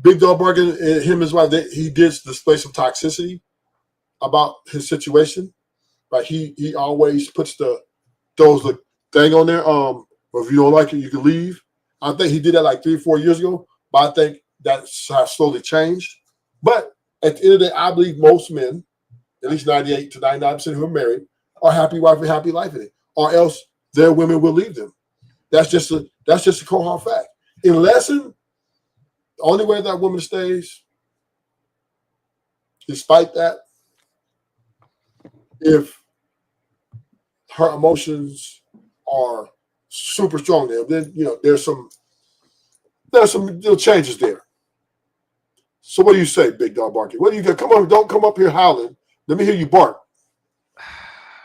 Big Dog Bargain, him and his wife, he did display some toxicity about his situation. Right? He always puts those thing on there. If you don't like it, you can leave. I think he did that like 3-4 years ago, but I think that has slowly changed. But at the end of the day, I believe most men, at least 98 to 99% who are married, are happy wife and happy life in it, or else their women will leave them. That's just a cold hard fact. In lesson, the only way that woman stays, despite that, if her emotions are super strong there, then there's some little changes there. So what do you say, Big Dog Barking? What do you got? Come on, don't come up here howling. Let me hear you bark.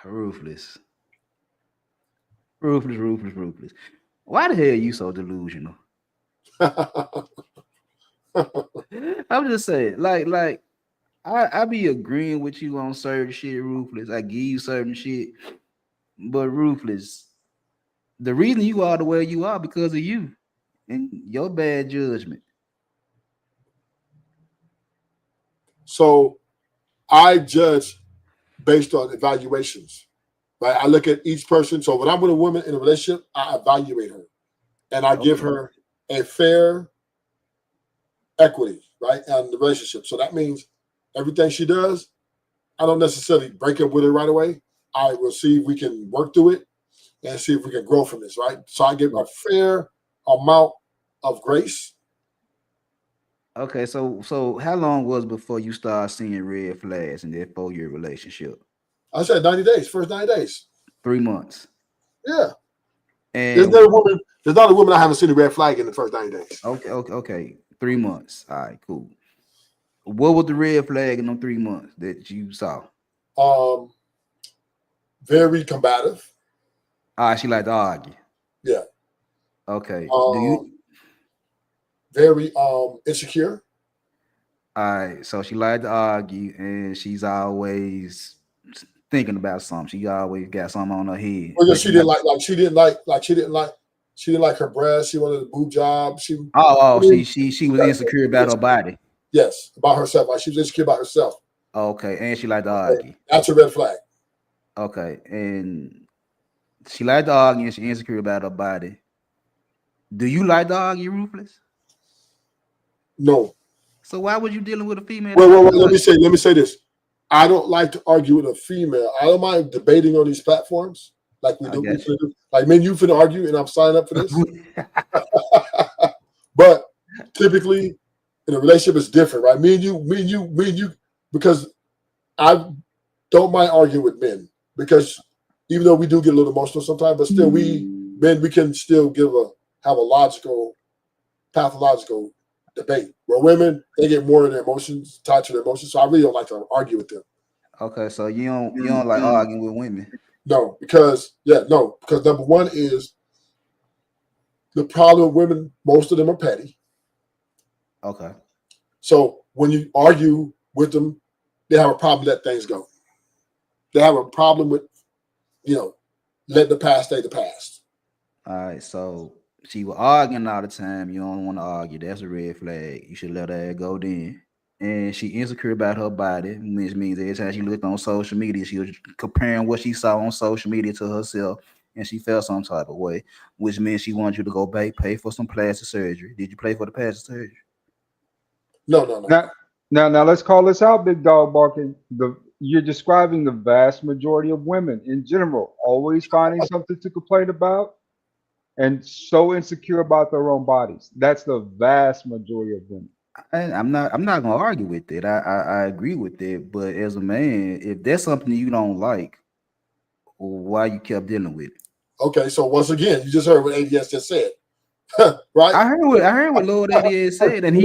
Ruthless. Why the hell are you so delusional? I'm just saying, like I be agreeing with you on certain shit, Ruthless. I give you certain shit, but Ruthless, the reason you are the way you are because of you and your bad judgment. So I judge based on evaluations, right? I look at each person. So when I'm with a woman in a relationship, I evaluate her and I give her a fair equity, right, on the relationship. So that means everything she does, I don't necessarily break up with her right away. I will see if we can work through it and see if we can grow from this, right? So I give a fair amount of grace. Okay, so how long was before you start seeing red flags in that 4-year relationship? I said 90 days, first 90 days. 3 months. Yeah. And there's not a woman I haven't seen a red flag in the first 90 days. Okay. 3 months. All right, cool. What was the red flag in them 3 months that you saw? Very combative. She liked to argue. Yeah. Okay. Do you very insecure? All right, so she liked to argue and she's always thinking about something. She always got something on her head. Well, yeah, she didn't like her breasts. She wanted a boob job. She was insecure about her body. Yes, about herself. Like she was insecure about herself. Okay, and she liked to argue. That's a red flag. Okay, and she liked to argue and she's insecure about her body. Do you like to argue, Ruthless? No. So why was you dealing with a female? Well, let me say this. I don't like to argue with a female. I don't mind debating on these platforms like we do. Like, man, you finna argue and I'm signing up for this. But typically in a relationship it's different, right? Me and you, because I don't mind arguing with men because even though we do get a little emotional sometimes, but still we can still have a logical, pathological debate. Where women, they get more of their emotions, tied to their emotions. So I really don't like to argue with them. Okay, so you don't like arguing with women? No, because number one is the problem with women, most of them are petty. Okay. So when you argue with them, they have a problem letting things go. They have a problem with, letting the past stay the past. All right, so she was arguing all the time. You don't want to argue. That's a red flag. You should let her go then. And she insecure about her body, which means every time she looked on social media, she was comparing what she saw on social media to herself, and she felt some type of way, which means she wanted you to go pay for some plastic surgery. Did you pay for the plastic surgery? No. Now let's call this out, Big Dog Barking. You're describing the vast majority of women in general, always finding something to complain about and so insecure about their own bodies. That's the vast majority of women. I'm not gonna argue with it. I agree with it, but as a man, if there's something you don't like, why you kept dealing with it? Okay, so once again, you just heard what ADS just said, right? I heard what Lord ADS said, and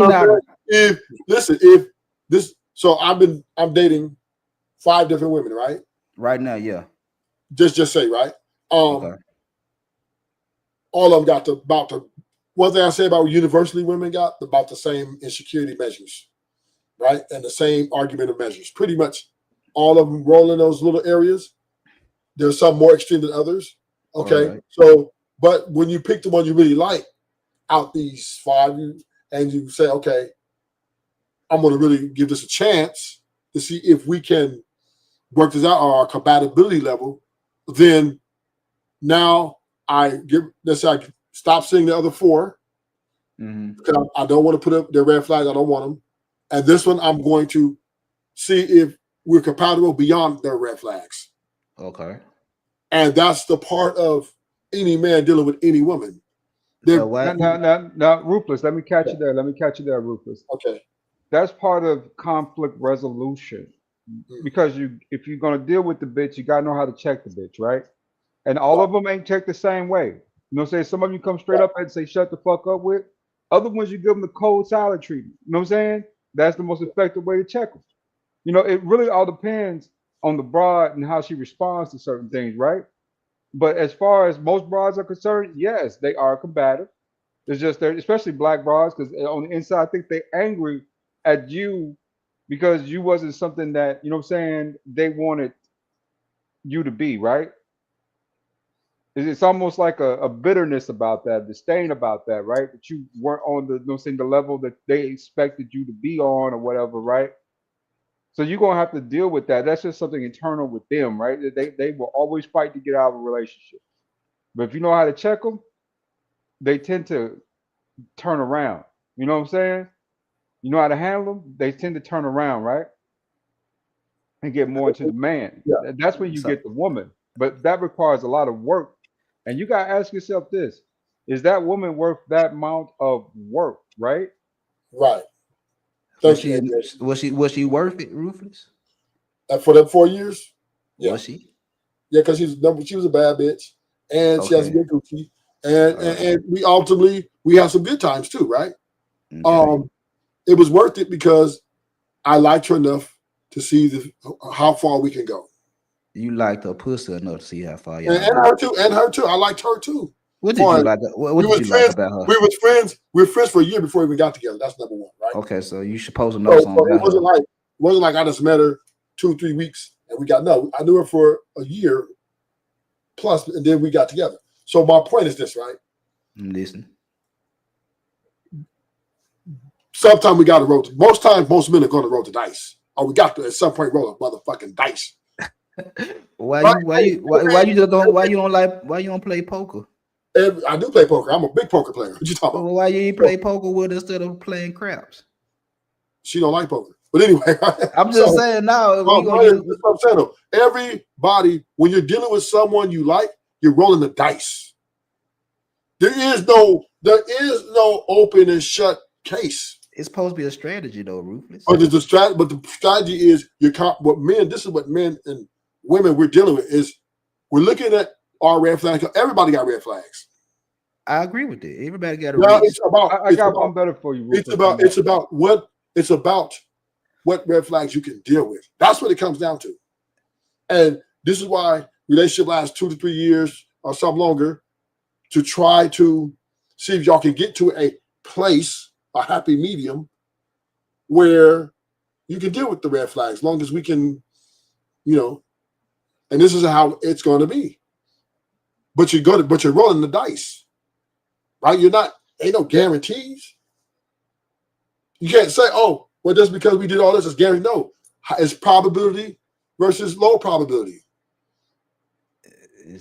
so I'm dating 5 different women, right? Right now, yeah. Just say right. Okay. All of them got about the one thing I say about universally women got about the same insecurity measures, right? And the same argumentative measures. Pretty much all of them roll in those little areas. There's some more extreme than others. Okay. Right. So, but when you pick the one you really like out these 5 and you say, okay, I'm going to really give this a chance to see if we can work this out or our compatibility level, then now let's say I stop seeing the other 4. Because I don't want to put up their red flags. I don't want them. And this one, I'm going to see if we're compatible beyond their red flags. Okay. And that's the part of any man dealing with any woman. So what? Now, Ruthless, let me catch you there. Let me catch you there, Ruthless. Okay. That's part of conflict resolution. Because if you're gonna deal with the bitch, you gotta know how to check the bitch, right? And all of them ain't checked the same way. You know what I'm saying? Some of you come straight up and say shut the fuck up with. Other ones you give them the cold salad treatment. You know what I'm saying? That's the most effective way to check them. You know, it really all depends on the broad and how she responds to certain things, right? But as far as most broads are concerned, yes, they are combative. It's just they're especially black broads because on the inside, I think they're angry at you because you wasn't something that, you know what I'm saying, they wanted you to be, right? It's almost like a bitterness about that, disdain about that, right? That you weren't on the, you know what I'm saying, the level that they expected you to be on or whatever, right? So you're gonna have to deal with that. That's just something internal with them, right? They will always fight to get out of a relationship. But if you know how to check them, they tend to turn around. You know what I'm saying? You know how to handle them, they tend to turn around, right? And get more into the man. Yeah. That's when you So get the woman. But that requires a lot of work. And you gotta ask yourself this: is that woman worth that amount of work, right? Right. was Thank you, she AJ. was she worth it, Ruthless? And for them 4 years, yeah. Was she? Yeah, because she was a bad bitch. And she has a Okay. good Gucci. And, All and right. and we ultimately have some good times too, right? Okay. It was worth it because I liked her enough to see how far we can go. You liked her pussy enough to see how far And, y'all and go. her too, and her too. I liked her too. What did Far you as like? What we did were you like friends, about her? we were friends for a year before we even got together. That's number one, right? Okay, so you supposed to know So something it about her. wasn't like I just met her 2-3 weeks and we got no. I knew her for a year plus, and then we got together. So my point is this, right? Listen. Sometimes we got to roll. Most times, most men are going to roll the dice. Or we got to at some point roll a motherfucking dice. Why Right? you just don't why you don't play poker? I do play poker. I'm a big poker player. What you talking Well, about? why you ain't play poker with her instead of playing craps? She don't like poker. But anyway, I'm just so saying now we gonna Brian, use that's what I'm saying, though. Everybody, when you're dealing with someone you like, you're rolling the dice. There is no open and shut case. it's supposed to be a strategy though, Ruthless. But the strategy is what men. This is what men and women we're dealing with is we're looking at our red flags. Everybody got red flags. I agree with it. Everybody got a Now risk. I got one better for you, Rufus. it's about what red flags you can deal with. That's what it comes down to. And this is why relationship lasts 2 to 3 years or some longer to try to see if y'all can get to a place, a happy medium, where you can deal with the red flags as long as we can, and this is how it's going to be. But you're rolling the dice, right? Ain't no guarantees. You can't say, oh, well, just because we did all this is guaranteed. No, it's probability versus low probability.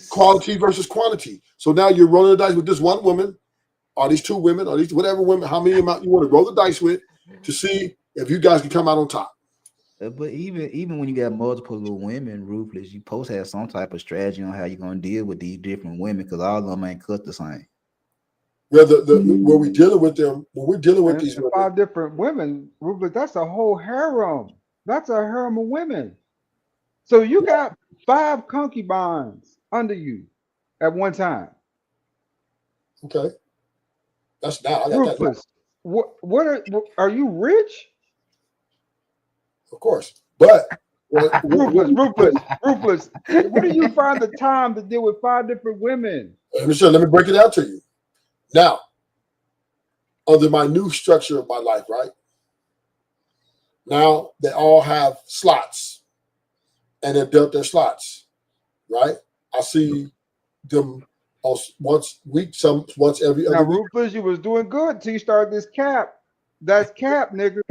Quality versus quantity. So now you're rolling the dice with this one woman, or these 2 women, or these whatever women, how many amount you want to roll the dice with to see if you guys can come out on top. But even when you got multiple women, Ruthless, you supposed to have some type of strategy on how you're gonna deal with these different women because all of them ain't cut the same. Where where we dealing with them, when we're dealing with these And women, 5 different women, Rufus, that's a whole harem. That's a harem of women. So you got 5 concubines under you at one time. okay, that's now I got that now, Rufus, are you rich? of course. But Rufus, where do you find the time to deal with 5 different women? let me break it out to you. Now, under my new structure of my life, right? Now they all have slots and they've built their slots, right? I see them once a week, once every Now, other week. Rufus, you was doing good till you started this cap. That's cap, nigga.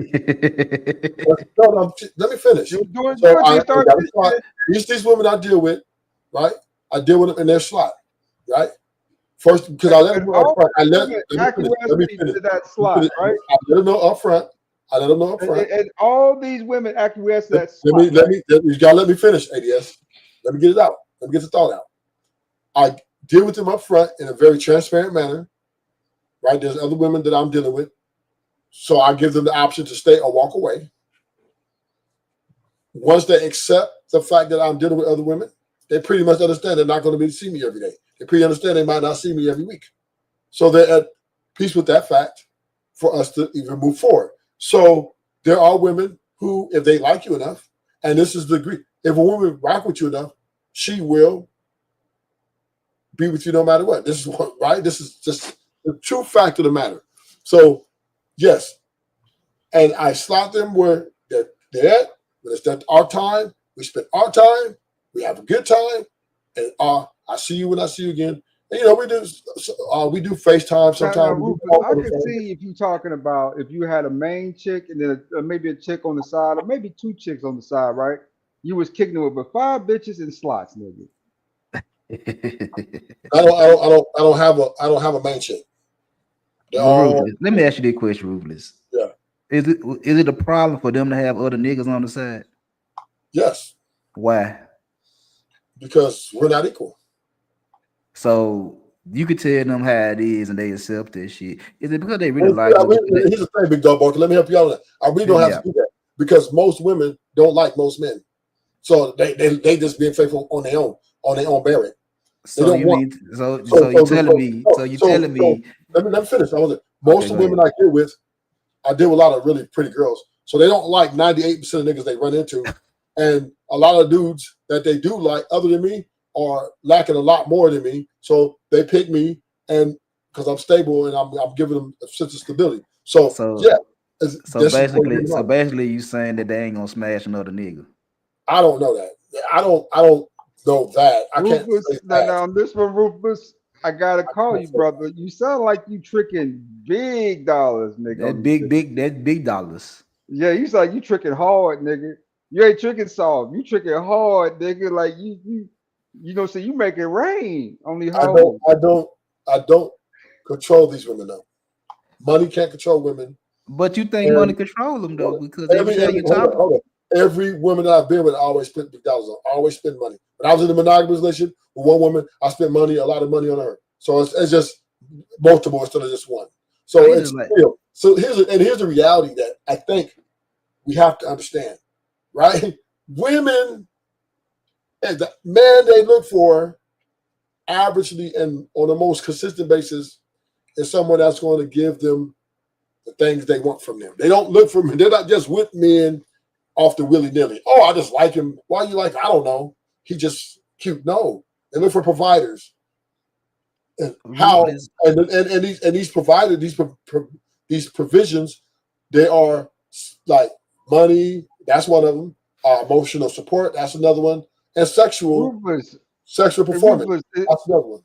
No, let me finish. You're doing So good. I You start got a this slot. shit. These women I deal with, right? I deal with them in their slot, right? First, because I let them And know up all front. women acquiesce Let me to finish. that slot, right? I let them know up front. I let them know up front. And all these women acquiesce to that Let slot. me, you gotta let me finish, ADS. Let me get it out. Let me get the thought out. I deal with them up front in a very transparent manner, right? There's other women that I'm dealing with. So I give them the option to stay or walk away. Once they accept the fact that I'm dealing with other women, they pretty much understand they're not going to be see me every day. They pretty understand they might not see me every week. So they're at peace with that fact for us to even move forward. So there are women who, if they like you enough, and this is the degree, if a woman rock with you enough, she will be with you no matter what. This is what, right? This is just the true fact of the matter. So yes, and I slot them where they're at. When it's that our time, we spend our time. We have a good time, and I see you when I see you again. And, we do FaceTime Now, sometimes. We do Rufus, talk I on the can phone. see if you're talking about if you had a main chick and then maybe a chick on the side, or maybe two chicks on the side, right? You was kicking it with but 5 bitches in slots, nigga. I don't have a main chick. They're all Ruthless. Let me ask you this question, Ruthless. yeah. Is it a problem for them to have other niggas on the side? Yes, Why? because we're not equal. So you could tell them how it is and they accept that shit. Is it because they really Well, like you? here's the thing, big dog barker. Let me help you out on that. I really don't have to do that because most women don't like most men. So they just being faithful on their own merit. So you mean so you telling me let me finish. okay, Most of the go women ahead. I deal with a lot of really pretty girls. So they don't like 98% of niggas they run into. And a lot of dudes that they do like other than me are lacking a lot more than me. So they pick me and because I'm stable and I'm giving them a sense of stability. So yeah. Basically you saying that they ain't gonna smash another nigga. I don't know that. I don't know that. I can't Rufus, say that. now on this one, Rufus, I gotta call you, brother. You sound like you tricking big dollars, nigga. On these bitches. That's big dollars. Yeah, you sound like you tricking hard, nigga. You ain't tricking soft. You tricking hard, nigga. Like so you make it rain on these hoes. I don't control these women though. Money can't control women. But you think money control them though, because every hold on. Every woman that I've been with, I always spent big dollars on. I always spend money. When I was in a monogamous relationship with one woman, I spent a lot of money on her. So it's just multiple instead of just one. So it's real. So here's the reality that I think we have to understand, right? Women, and the man they look for averagely and on the most consistent basis is someone that's going to give them the things they want from them. They don't look for men. They're not just with men off the willy-nilly. Oh, I just like him. Why you like him? I don't know. He just cute. No. They look for providers. And how and these providers, these provisions, they are like money, that's one of them. Emotional support, that's another one. And sexual performance. That's another one.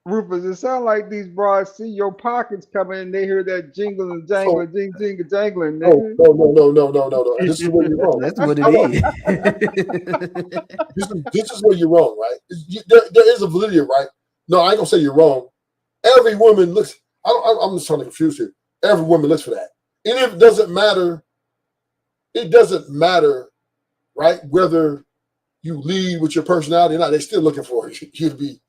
Rufus, it sounds like these broads see your pockets coming and they hear that jingle and jangle, jingle jangling. Nigga. No. This is where you're wrong. That's what it is. This is where you're wrong, right? There is a validity, right? No, I ain't gonna say you're wrong. Every woman looks. I'm just trying to confuse you. Every woman looks for that, and it doesn't matter. It doesn't matter, right? Whether you lead with your personality or not, they're still looking for you to be.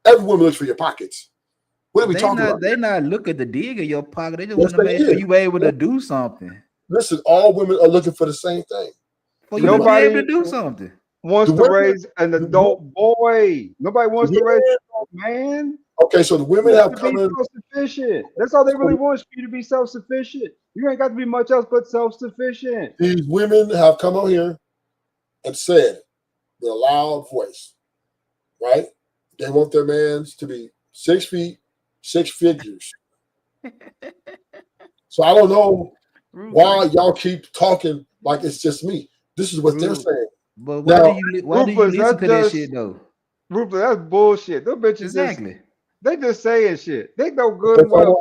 Every woman looks for your pockets. What are we talking about? They not look at the dig in your pocket. They just want to make sure you able to do something. Listen, all women are looking for the same thing. For you to be able to do something. Wants to raise an adult boy. Nobody wants to raise an adult man. Okay, so the women have come in. Self-sufficient. That's all they really want for you to be self-sufficient. You ain't got to be much else but self-sufficient. These women have come on here and said with a loud voice, right? They want their mans to be 6 feet, 6 figures. So I don't know why y'all keep talking like it's just me. This is what they're saying. But why do you listen to that shit though? Rufus, that's bullshit. Those bitches exactly. They just saying shit. They know good and well.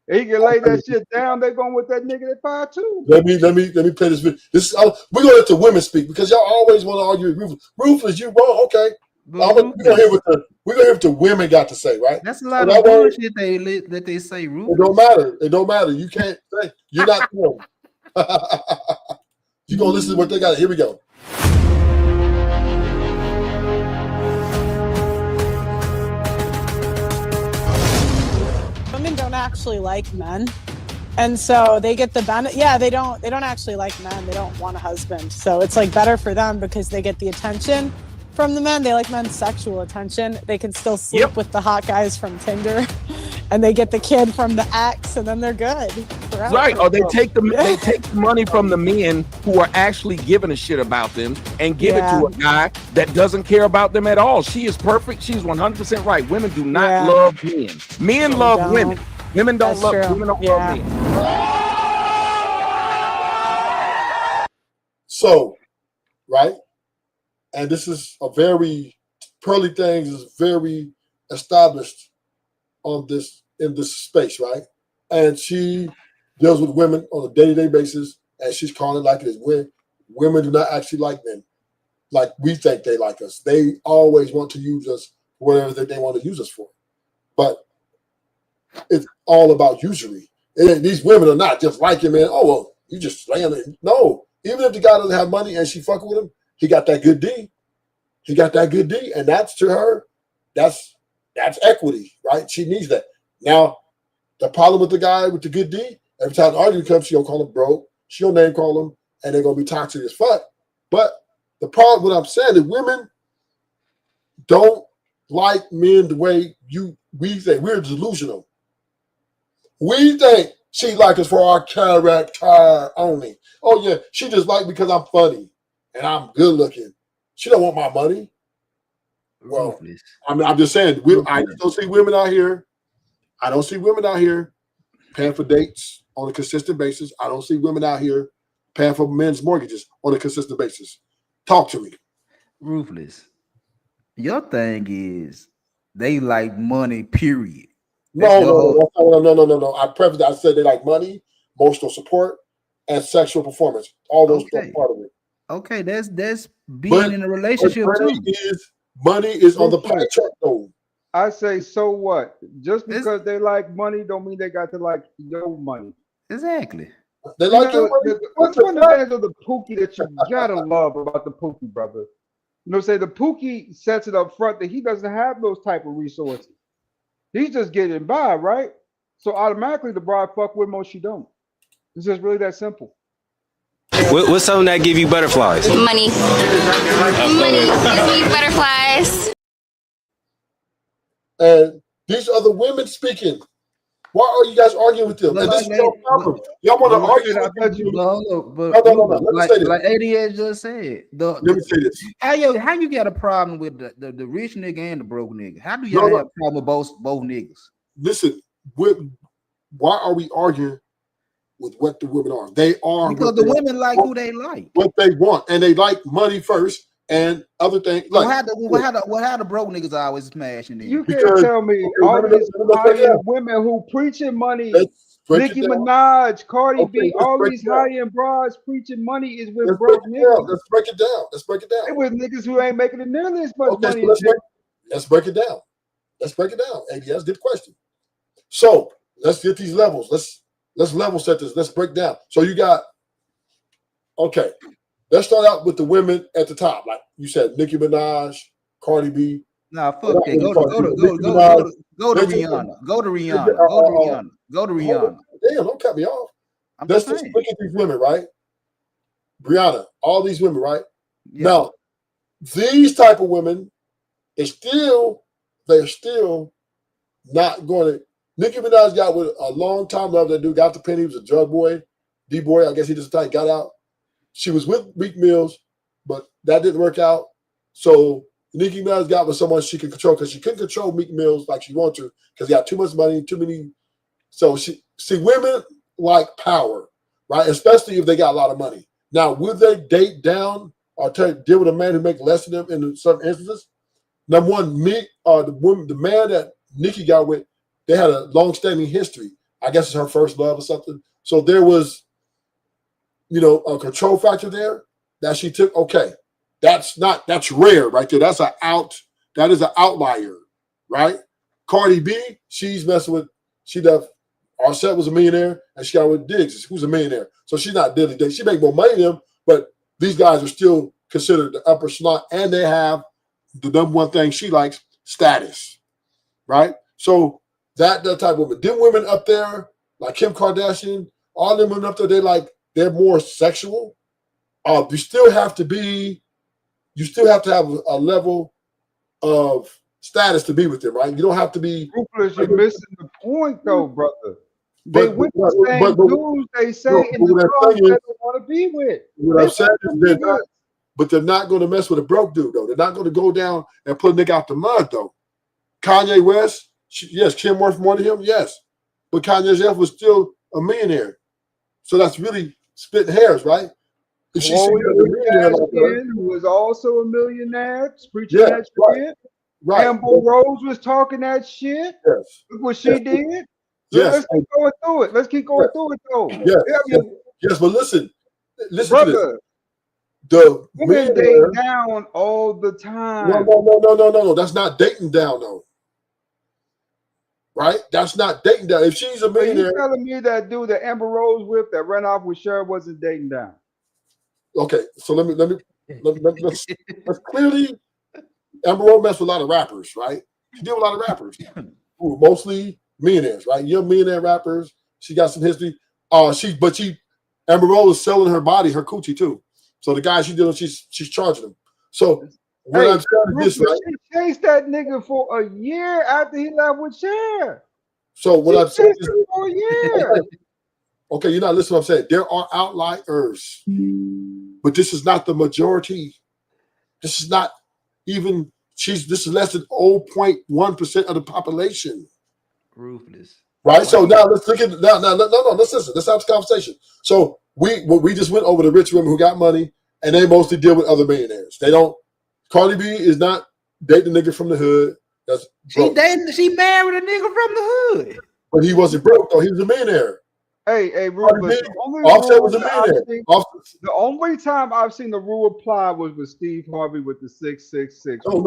He can lay that shit down. They going with that nigga at 5'2". Let me play this video. This is we're gonna let the women speak because y'all always want to argue with Ruthless. Ruthless, you wrong. Okay. We're gonna hear what the women got to say, right? That's a lot of bullshit that they say, Ruthless. It don't matter. It don't matter. You can't say you're not them. You gonna listen to what they got. Here we go. Women don't actually like men, and so they get the benefit. Yeah, they don't actually like men. They don't want a husband, so it's like better for them because they get the attention from the men. They like men's sexual attention. They can still sleep with the hot guys from Tinder, and they get the kid from the ex, and then they're good forever. Right, or they take the money from the men who are actually giving a shit about them and give it to a guy that doesn't care about them at all. She is perfect. She's 100% right. Women do not love men. Men love women. Women don't love men. So, right? And this is a very Pearly Things is very established in this space, right? And she deals with women on a day-to-day basis, and she's calling it like it is. Women do not actually like men like we think they like us. They always want to use us for whatever they want to use us for. But it's all about usury. These women are not just liking men. Oh, well, you just slaying it. No. Even if the guy doesn't have money and she fucking with him, he got that good D. He got that good D. And that's to her, that's equity, right? She needs that. Now, the problem with the guy with the good D, every time the argument comes, she'll call him broke. She'll name call him, and they're going to be toxic as fuck. But the problem, what I'm saying is women don't like men the way we think. We're delusional. We think she like us for our character only. Oh, yeah, she just like because I'm funny and I'm good looking. She don't want my money. Well, I'm just saying, I don't see women out here. I don't see women out here paying for dates on a consistent basis. I don't see women out here paying for men's mortgages on a consistent basis. Talk to me. Ruthless. Your thing is they like money, period. No. I preface that. I said they like money, emotional support, and sexual performance. All those are part of it. Okay, that's being in a relationship too. Money is on the pie chart though. I say, so what? Just because they like money don't mean they got to like your money. Exactly. They like your money. What's one advantage of the Pookie that you gotta love about the Pookie, brother? You know, say the Pookie sets it up front that he doesn't have those type of resources. He's just getting by, right? So automatically the bride fuck with him or she don't. It's just really that simple. What's something that give you butterflies? Money. Money gives me butterflies. And these are the women speaking. Why are you guys arguing with them? But and this is your problem. Y'all want to argue with them. No. Let me say this. Like ADS just said. Let me say this. How you got a problem with the rich nigga and the broke nigga? How do y'all have a problem with both niggas? Listen, why are we arguing with what the women are? They are because the women like who they like, what they want, and they like money first and other things. Like how the broke niggas always smashing them? You can't tell me all these high-end women who preaching money, Nicki Minaj, Cardi B, all these high-end broads preaching money is with broke niggas. Let's break it down. It was niggas who ain't making it nearly as much money. Let's break it down. ADS, good question. So let's get these levels. Let's level set this. Let's break down. So you got, okay, let's start out with the women at the top. Like you said, Nicki Minaj, Cardi B. Nah, fuck that. Go to Rihanna. Go to Rihanna. Damn, don't cut me off. Let's just look at these women, right? Rihanna, all these women, right? Yeah. Now, these type of women, they're still not going to. Nicki Minaj got with a long time love. That dude got the penny. He was a drug boy, D-boy. I guess he just got out. She was with Meek Mills, but that didn't work out. So Nicki Minaj got with someone she could control because she couldn't control Meek Mills like she wanted to because he got too much money, too many. So women like power, right? Especially if they got a lot of money. Now, would they date down or deal with a man who makes less than them in certain instances? Number one, the man that Nicki got with, they had a long-standing history. I guess it's her first love or something. So there was, a control factor there that she took. Okay, that's rare right there. That is an outlier, right? Cardi B, she's messing with, Offset was a millionaire, and she got with Diggs, who's a millionaire. So she's not dealing. She make more money than them, but these guys are still considered the upper slot, and they have the number one thing she likes, status, right? So that type of woman. Them women up there, like Kim Kardashian, all them women up there, they're more sexual. You still have to have a level of status to be with them, right? You don't have to be. Ruthless, you're missing the point, though, brother. They with the same dudes they say in the club they don't want to be with. What I'm saying is they're not going to mess with a broke dude, though. They're not going to go down and put a nigga out the mud, though. Kanye West, yes, Kim worth more than him, yes. But Kanye West was still a millionaire. So that's really splitting hairs, right? If she who was also a millionaire, preaching that shit. Right. Amber Rose was talking that shit. Yes. Look what she did. Yes. Let's keep going through it. Let's keep going through it, though. Yes, but listen brother, to this. The women date down all the time. No. That's not dating down, though. Right? That's not dating down. If she's a millionaire. Are you telling me that dude that Amber Rose with that ran off with Cher wasn't dating down? Okay, so let's clearly, Amber Rose messed with a lot of rappers, right? She did with a lot of rappers who were mostly millionaires, right? Young millionaire rappers. She got some history. Amber Rose is selling her body, her coochie too. So the guy she did, she's charging them. So what I'm saying is this, right? She chased that nigga for a year after he left with Cher. So what I'm saying is for a year. Okay, you're not listening to what I'm saying. There are outliers, but this is not the majority. This is not even. This is less than 0.1% of the population. Ruthless. Right. So now let's look at no. Let's listen. Let's have this conversation. So we just went over the rich women who got money, and they mostly deal with other millionaires. They don't. Cardi B is not dating a nigga from the hood. She married a nigga from the hood, but he wasn't broke though. He was a millionaire. Hey, Ruthless. Offset was a millionaire. The only time I've seen the rule apply was with Steve Harvey with the 666. No.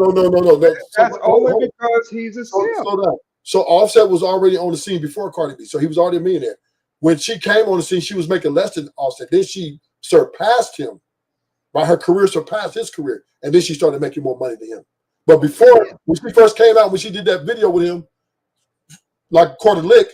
That's only because he's a simp. So Offset was already on the scene before Cardi B, so he was already a millionaire. When she came on the scene, she was making less than Offset. Then she surpassed him. Right, her career surpassed his career, and then she started making more money than him. But before, when she first came out, when she did that video with him, like quarter lick,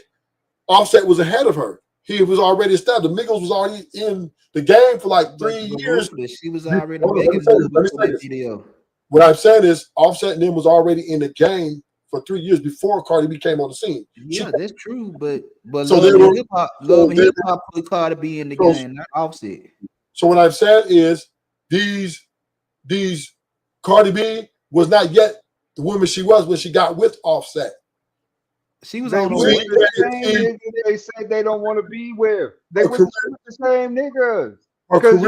Offset was ahead of her. He was already established. Migos was already in the game for like 3 years. She was already making that video. What I'm saying is, Offset and them was already in the game for 3 years before Cardi B came on the scene. Yeah, that's true. But so Love and Hip Hop put Cardi B in the game, not Offset. So what I'm saying is, these Cardi B was not yet the woman she was when she got with Offset. She was on the same niggas they say they don't want to be with. They with the same niggas. Because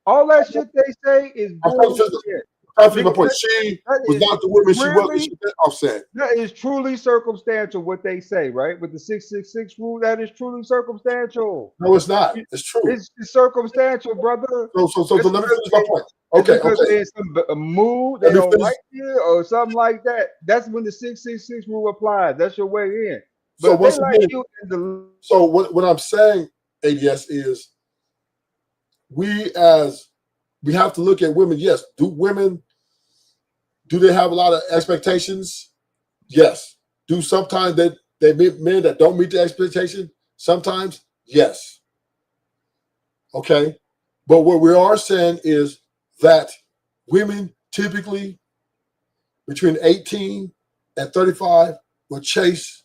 all that shit they say is bullshit. My point. She was not the woman she was when she met Offset. That is truly circumstantial what they say, right? With the 666 rule, that is truly circumstantial. No, it's not. It's true. It's circumstantial, brother. So let me finish my point. Okay. There's a mood they don't like you or something like that. That's when the 666 rule applies. That's your way in. But so what I'm saying, ADS, is we have to look at women. Yes, do they have a lot of expectations? Yes. Do sometimes they meet men that don't meet the expectation? Sometimes, yes. Okay. But what we are saying is that women typically between 18 and 35 will chase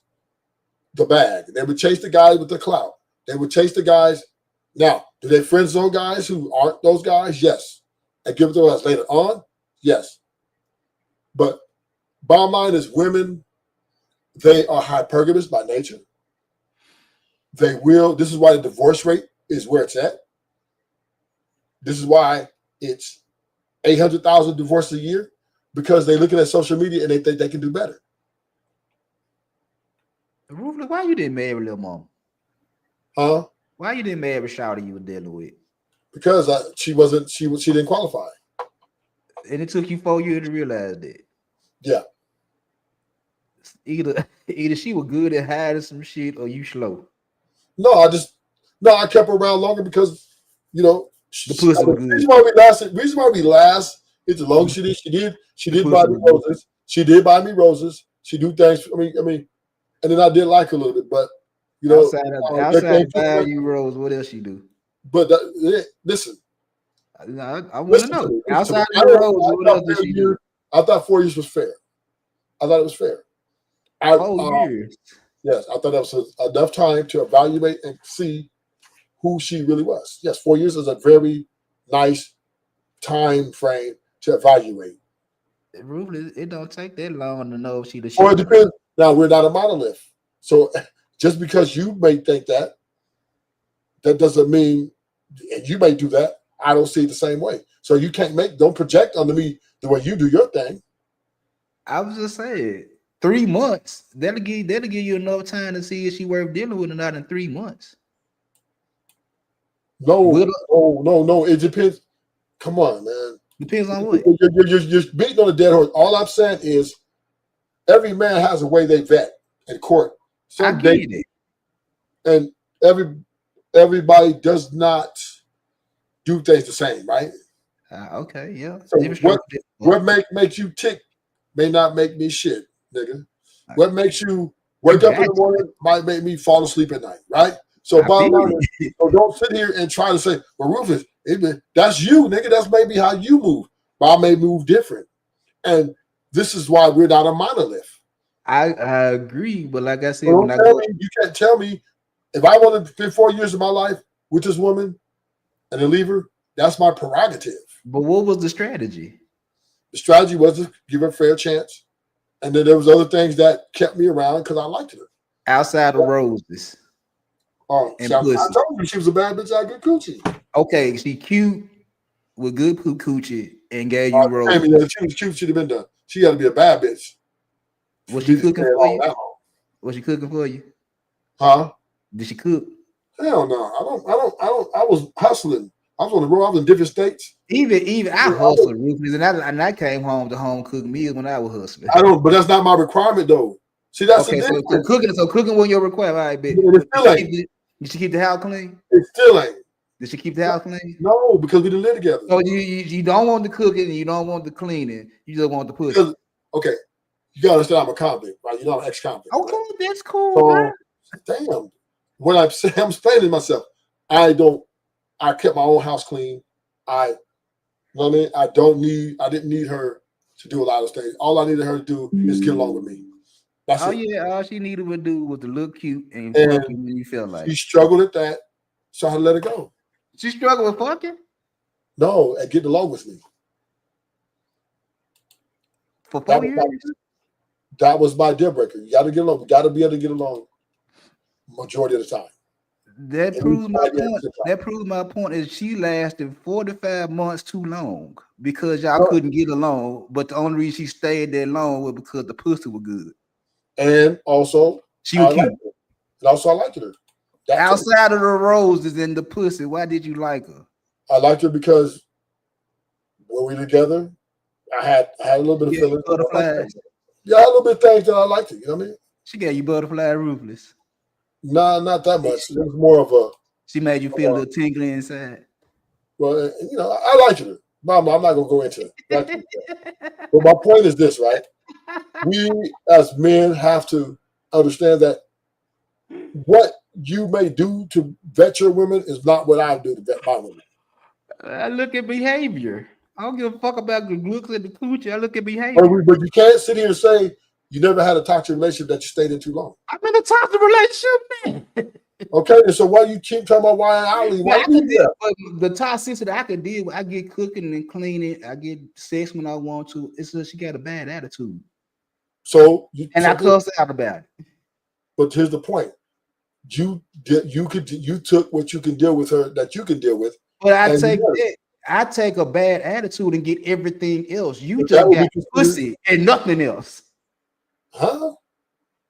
the bag. They would chase the guy with the clout. They would chase the guys. Now, do they friend zone guys who aren't those guys? Yes. And give it to us later on? Yes. But bottom line is women, they are hypergamous by nature. This is why the divorce rate is where it's at. This is why it's 800,000 divorces a year, because they're looking at social media and they think they can do better. Ruthless, why you didn't marry Lil Mama? Huh? Why you didn't marry Shawty you were dealing with? Because she didn't qualify. And it took you 4 years to realize that. Yeah. Either she was good at hiding some shit or you slow. No, I kept her around longer because, you know, The pussy was the good. reason why we last is the long she did buy me roses. She did buy me roses. She do things. I mean, and then I did like her a little bit, but you know, outside of buying you rose, what else she do? But listen, I want to know. Outside of the rose, what else did she do? I thought 4 years was fair. I thought it was fair. 4 years. Yes, I thought that was enough time to evaluate and see who she really was. Yes, 4 years is a very nice time frame to evaluate. Ruthless, it don't take that long to know if she the shit. Or it depends. Now, we're not a monolith. So just because you may think that doesn't mean, and you may do that, I don't see it the same way. So you don't project onto me the way you do your thing. I was just saying, 3 months, that'll give you enough time to see if she worth dealing with or not in 3 months. No, it depends. Come on, man. Depends on what? You're beating on a dead horse. All I'm saying is every man has a way they vet in court. I get it. And everybody does not do things the same, right? Okay, yeah. So what makes you tick may not make me shit, nigga. What makes you wake up in the morning might make me fall asleep at night, right? So bottom line is, so don't sit here and try to say, well, Rufus, that's you, nigga. That's maybe how you move. But I may move different. And this is why we're not a monolith. I agree, but like I said, you can't tell me if I want to spend 4 years of my life with this woman and then leave her, that's my prerogative. But what was the strategy? The strategy was to give her a fair chance. And then there was other things that kept me around because I liked her. Outside of roses. Oh, I told you she was a bad bitch out of good coochie. Okay, she cute with good coochie and gave you roses. She was cute, she'd have been done. She got to be a bad bitch. Was she cooking for you? Was she cooking for you? Huh? Did she cook? Hell no. I was hustling. I was on the road. I was in different states. Even I hustled, Rufus, and I came home to home cook meals when I was hustling. But that's not my requirement though. See, that's okay. So cooking was your requirement. I bet. Did she keep the house clean? It still ain't. Did she keep the house clean? No, because we didn't live together. So you don't want the cooking and you don't want the cleaning. You just want the pussy. Okay, you gotta understand I'm a convict, right? You're not an ex-convict. Okay, right? that's cool. So, damn. When I'm explaining myself, I kept my own house clean. You know what I mean? I didn't need her to do a lot of things. All I needed her to do is get along with me. That's it. Yeah, all she needed to do was to look cute and fuck you when you felt like. She struggled at that, so I had to let it go. She struggled with fucking? No, at getting along with me. For 4 years? That was my deal breaker. You got to get along. You got to be able to get along majority of the time. That proves my point. That proves my point is she lasted 45 months too long because y'all couldn't get along. But the only reason she stayed that long was because the pussy was good. And also, she was cute. And also, I liked her. Outside of the roses and the pussy, why did you like her? I liked her because when we were together, I had a little bit of feelings. Butterflies. Yeah, I had a little bit of things that I liked her. You know what I mean? She gave you butterfly Ruthless. Nah, not that much. It was more of a. She made you feel a little tingly inside. Well, I liked her. Mama, I'm not gonna go into it. But my point is this, right? We as men have to understand that what you may do to vet your women is not what I do to vet my women. I look at behavior. I don't give a fuck about the looks at the coochie. I look at behavior. But you can't sit here and say you never had a toxic relationship that you stayed in too long. I'm in a toxic relationship, man. Okay, and so why you keep talking about why I leave? The toxicity I can deal with, I get cooking and cleaning, I get sex when I want to. It's just she got a bad attitude. I cuss out about it. But here's the point: you took what you can deal with her that you can deal with. But I take a bad attitude and get everything else. You just got pussy and nothing else. Huh?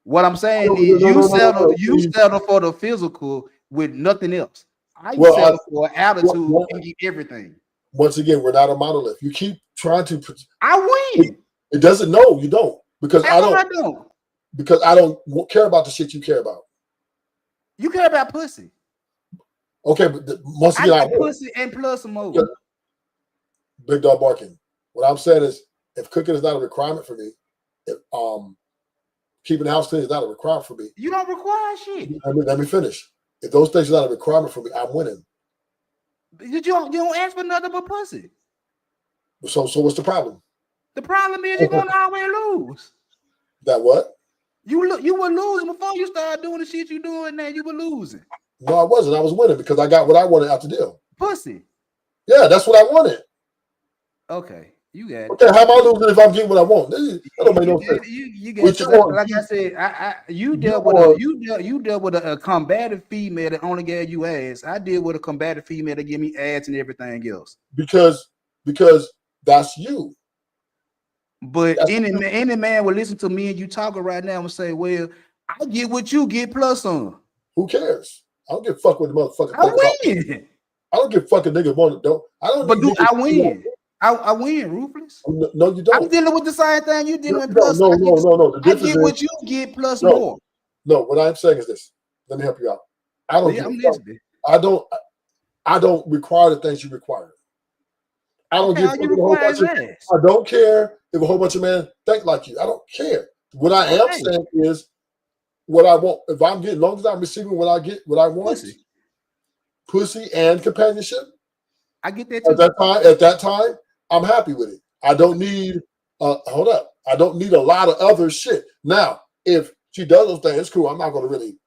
What I'm saying No, is no, no, you no, no, settle, no. you settle for the physical with nothing else. I Well, settle for attitude well, and get everything. once again, we're not a monolith. You keep trying to. I win. It doesn't. No, you don't. Because How come I don't? Because I don't care about the shit you care about. You care about pussy. Okay, but once I again, get pussy and plus some more. Big dog barking. What I'm saying is, if cooking is not a requirement for me, if keeping the house clean is not a requirement for me. You don't require shit. Let me finish. If those things are not a requirement for me, I'm winning. You don't ask for nothing but pussy. So what's the problem? The problem is you're gonna always lose. That what? You were losing before you started doing the shit you doing now. You were losing. No, I wasn't. I was winning because I got what I wanted out the deal. Pussy. Yeah, that's what I wanted. Okay, you got it. Okay, how am I losing if I'm getting what I want? That don't make no sense. You got it. Like I said, you dealt with a combative female that only gave you ass. I deal with a combative female that give me ass and everything else. Because that's you. But any man will listen to me and you talking right now and say, "Well, I get what you get plus some." Who cares? I don't give a fuck with the motherfucker. I win. I don't give a fucking nigga want don't. I don't. But I win. I win, Ruthless. No, you don't. I'm dealing with the same thing you dealing with. Plus, No. I get what you get plus more. No, what I'm saying is this. Let me help you out. I don't. I'm listening. I don't require the things you require. I don't give a whole bunch of. I don't care if a whole bunch of men think like you. I don't care. What I am saying is what I want. If I'm getting, as long as I'm receiving what I get, what I want, pussy and companionship. I get that too. At that time, I'm happy with it. I don't need. Hold up. I don't need a lot of other shit. Now, if she does those things, it's cool. I'm not going to really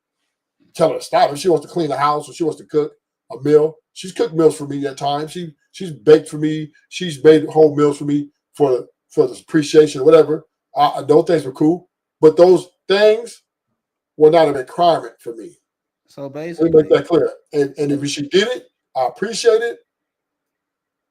tell her to stop. If she wants to clean the house or she wants to cook a meal, she's cooked meals for me at times. She's baked for me. She's made whole meals for me for the appreciation or whatever. Those things were cool, but those things were not a requirement for me. So basically, let me make that clear. And if she did it, I appreciate it.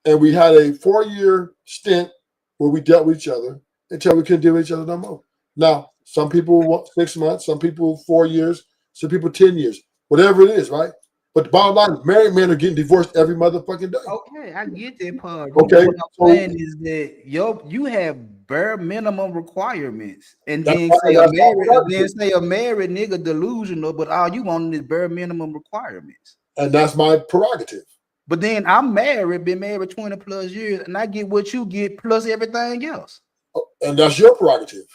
And we had a 4-year stint where we dealt with each other until we couldn't deal with each other no more. Now, some people want 6 months, some people 4 years, some people 10 years, whatever it is, right? But the bottom line is married men are getting divorced every motherfucking day. Okay, I get that part. Okay, what I'm saying is that you have bare minimum requirements, and then say a married nigga delusional, but all you want is bare minimum requirements. And that's my prerogative. But then I'm married, been married 20 plus years, and I get what you get plus everything else. And that's your prerogative.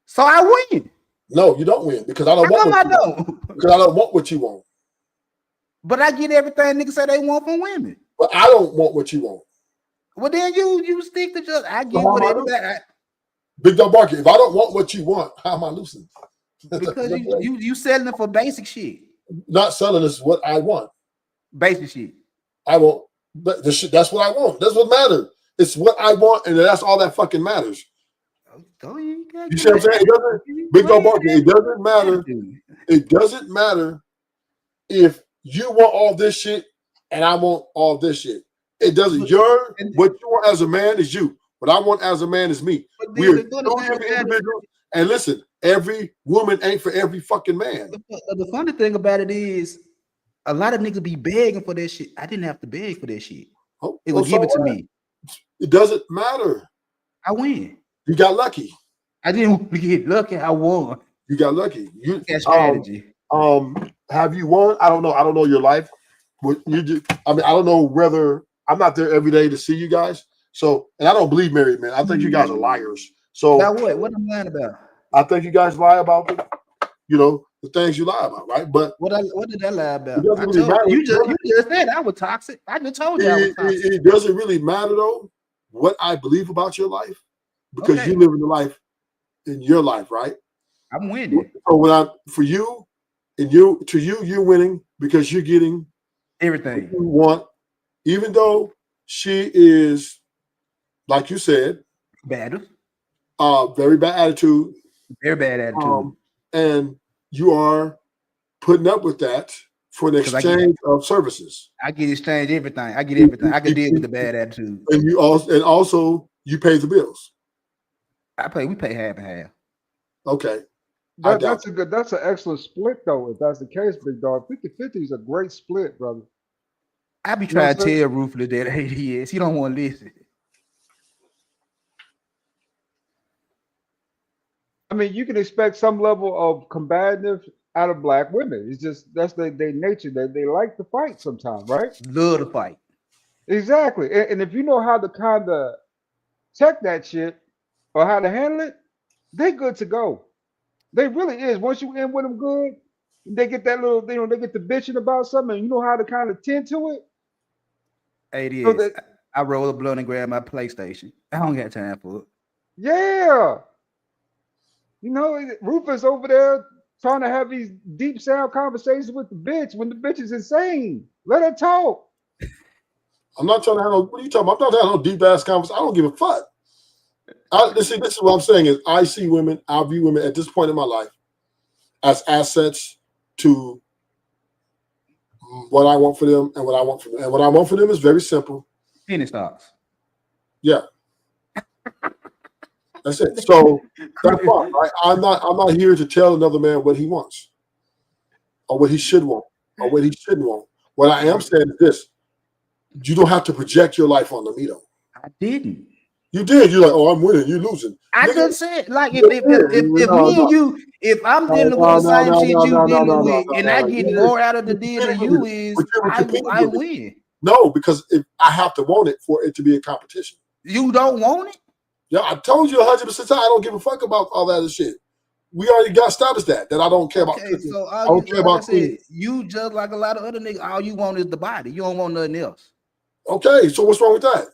So I win. No, you don't win because I don't want what you want. Because I don't want what you want. But I get everything niggas say they want from women. But I don't want what you want. Well, then you stick to just I get what everybody. Big dog barking. If I don't want what you want, how am I losing? Because you selling for basic shit. Not selling is what I want. Basic shit. I want the shit. That's what I want. That's what matters. It's what I want, and that's all that fucking matters. You see what I'm saying? It doesn't. Big dog barking. It doesn't matter. It doesn't matter if you want all this shit and I want all this shit. It doesn't. What you want as a man is you. What I want as a man is me. We're two different individuals. And listen, every woman ain't for every fucking man. The funny thing about it is, a lot of niggas be begging for that shit. I didn't have to beg for that shit. It would give it to me. It doesn't matter. I win. You got lucky. I didn't get lucky. I won. You got lucky. You got strategy. Have you won? I don't know. I don't know your life. I don't know whether I'm not there every day to see you guys. So, and I don't believe married men. I think you guys are liars. So, about what? What am I lying about? I think you guys lie about the things you lie about, right? But what did I lie about? You just said I was toxic. I just told you I was toxic. It doesn't really matter though what I believe about your life because you live in the life in your life, right? I'm winning. So you're winning because you're getting everything you want, even though she is, like you said, bad. Very bad attitude. Very bad attitude. And you are putting up with that for an exchange of services. I get exchange everything. I get everything. I can deal with the bad attitude. And you also you pay the bills. We pay half and half. Okay. I doubt That's an excellent split though. If that's the case, big dog, 50-50 is a great split, brother. I be You know trying what to I'm saying? tell Ruthless that he is. He don't want to listen. I mean, you can expect some level of combative out of black women. It's just that's their nature. They like to fight sometimes, right? Love to fight. Exactly. And if you know how to kind of check that shit or how to handle it, they good to go. They really is. Once you in with them good, they get that little, they get the bitching about something, and you know how to kind of tend to it. So ADS. that, I roll a blunt and grab my PlayStation. I don't got time for it. yeah, Rufus over there trying to have these deep sound conversations with the bitch when the bitch is insane. Let her talk. I'm not trying to have no. What are you talking about? I'm not having no deep ass conversation. I don't give a fuck. This is what I'm saying is I see women. I view women at this point in my life as assets to what I want for them and what I want for them. And what I want for them is very simple. Penny stocks. Yeah. That's it. So that's fine. Right? I'm not here to tell another man what he wants or what he should want or what he shouldn't want. What I am saying is this: you don't have to project your life on me, though. I didn't. You did. You're like, oh, I'm winning. You're losing. I Nigga, just said, like, if me and you, if I'm dealing with the same shit you dealing with, and I get more out of the deal than you is, I win. No, because if I have to want it for it to be a competition. You don't want it? Yeah, I told you 100% I don't give a fuck about all that other shit. We already got established that I don't care about cooking. So I don't care about cleaning. You just like a lot of other niggas, all you want is the body. You don't want nothing else. Okay, so what's wrong with that?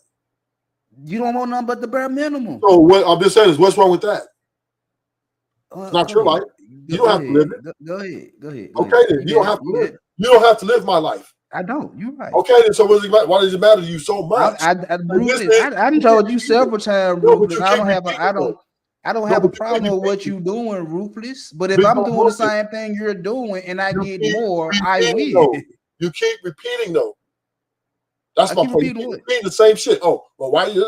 You don't want nothing but the bare minimum. So what I'm just saying is, what's wrong with that? It's not your life. You don't have to live it. Go ahead. Okay, then you don't have to live. You don't have to live my life. I don't. You're right. Okay, then so why does it matter to you so much? I told you several times, Ruthless. I don't have a problem with what you're doing, Ruthless. But if I'm doing the same thing you're doing and I get more, I win. You keep repeating though. That's my point. You keep repeating the same shit. Oh, well, why you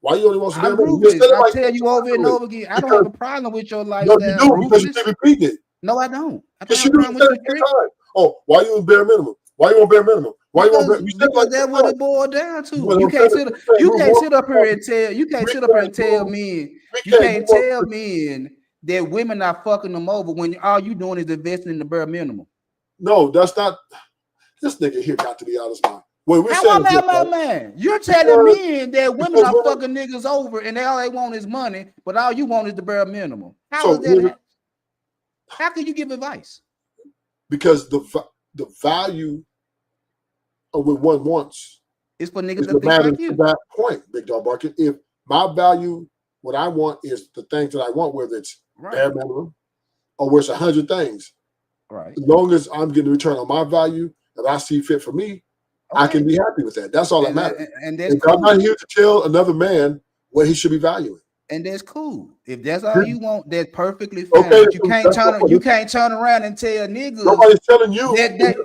only want to I tell you over and over again, I don't have a problem with your lifestyle. No, you do because you keep repeating it. No, I don't. Yes, you do. Oh, why you in bare minimum? Why you want bare minimum? Why you want bare? Because that's what it boiled down to. You can't sit up here and tell men that women are fucking them over when all you doing is investing in the bare minimum. No, that's not. This nigga here got to be out of his mind. Man, you're telling me that women are fucking niggas over and all they want is money, but all you want is the bare minimum. How is that? How can you give advice? Because the value of what one wants is for niggas that think like you. To that point, Big Dog Barker. If my value, what I want is the things that I want, whether it's bare minimum or where it's 100 things. Right. As long as I'm getting a return on my value and I see fit for me, I can be happy with that. That's all that matters. And that's cool. I'm not here to tell another man what he should be valuing. And that's cool. If that's all you want, that's perfectly fine. Okay, you can't turn around and tell niggas. Nobody's telling you.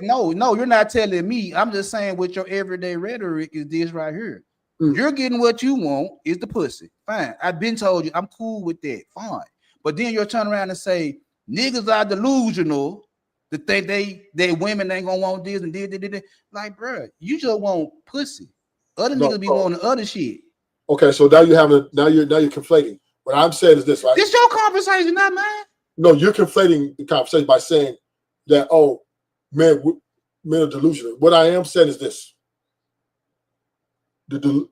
No, you're not telling me. I'm just saying what your everyday rhetoric is this right here. You're getting what you want is the pussy. Fine. I've been told you I'm cool with that. Fine. But then you're turning around and say niggas are delusional to think they women ain't gonna want this and this. Like, bro, you just want pussy. Other niggas be wanting other shit. Okay, so now you're conflating. What I'm saying is this, right? This your conversation, not mine. No, you're conflating the conversation by saying that men are delusional. What I am saying is this: the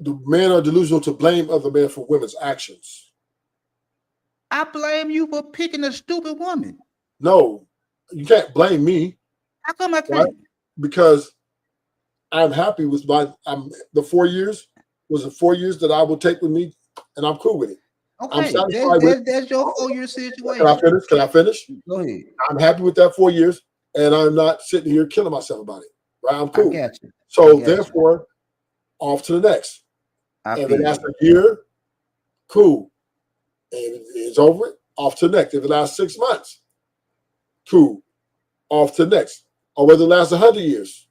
men are delusional to blame other men for women's actions. I blame you for picking a stupid woman. No, you can't blame me. How come I can't? Right? Because I'm happy with the 4 years. Was it 4 years that I will take with me, and I'm cool with it. Okay, I'm satisfied that's your 4 year situation. Can I finish? Go ahead. I'm happy with that 4 years, and I'm not sitting here killing myself about it. Right? I'm cool. I got you. So therefore, off to the next. If it lasts a year, cool. And it's over. Off to the next. If it lasts 6 months, cool. Off to the next. Or whether it lasts 100 years,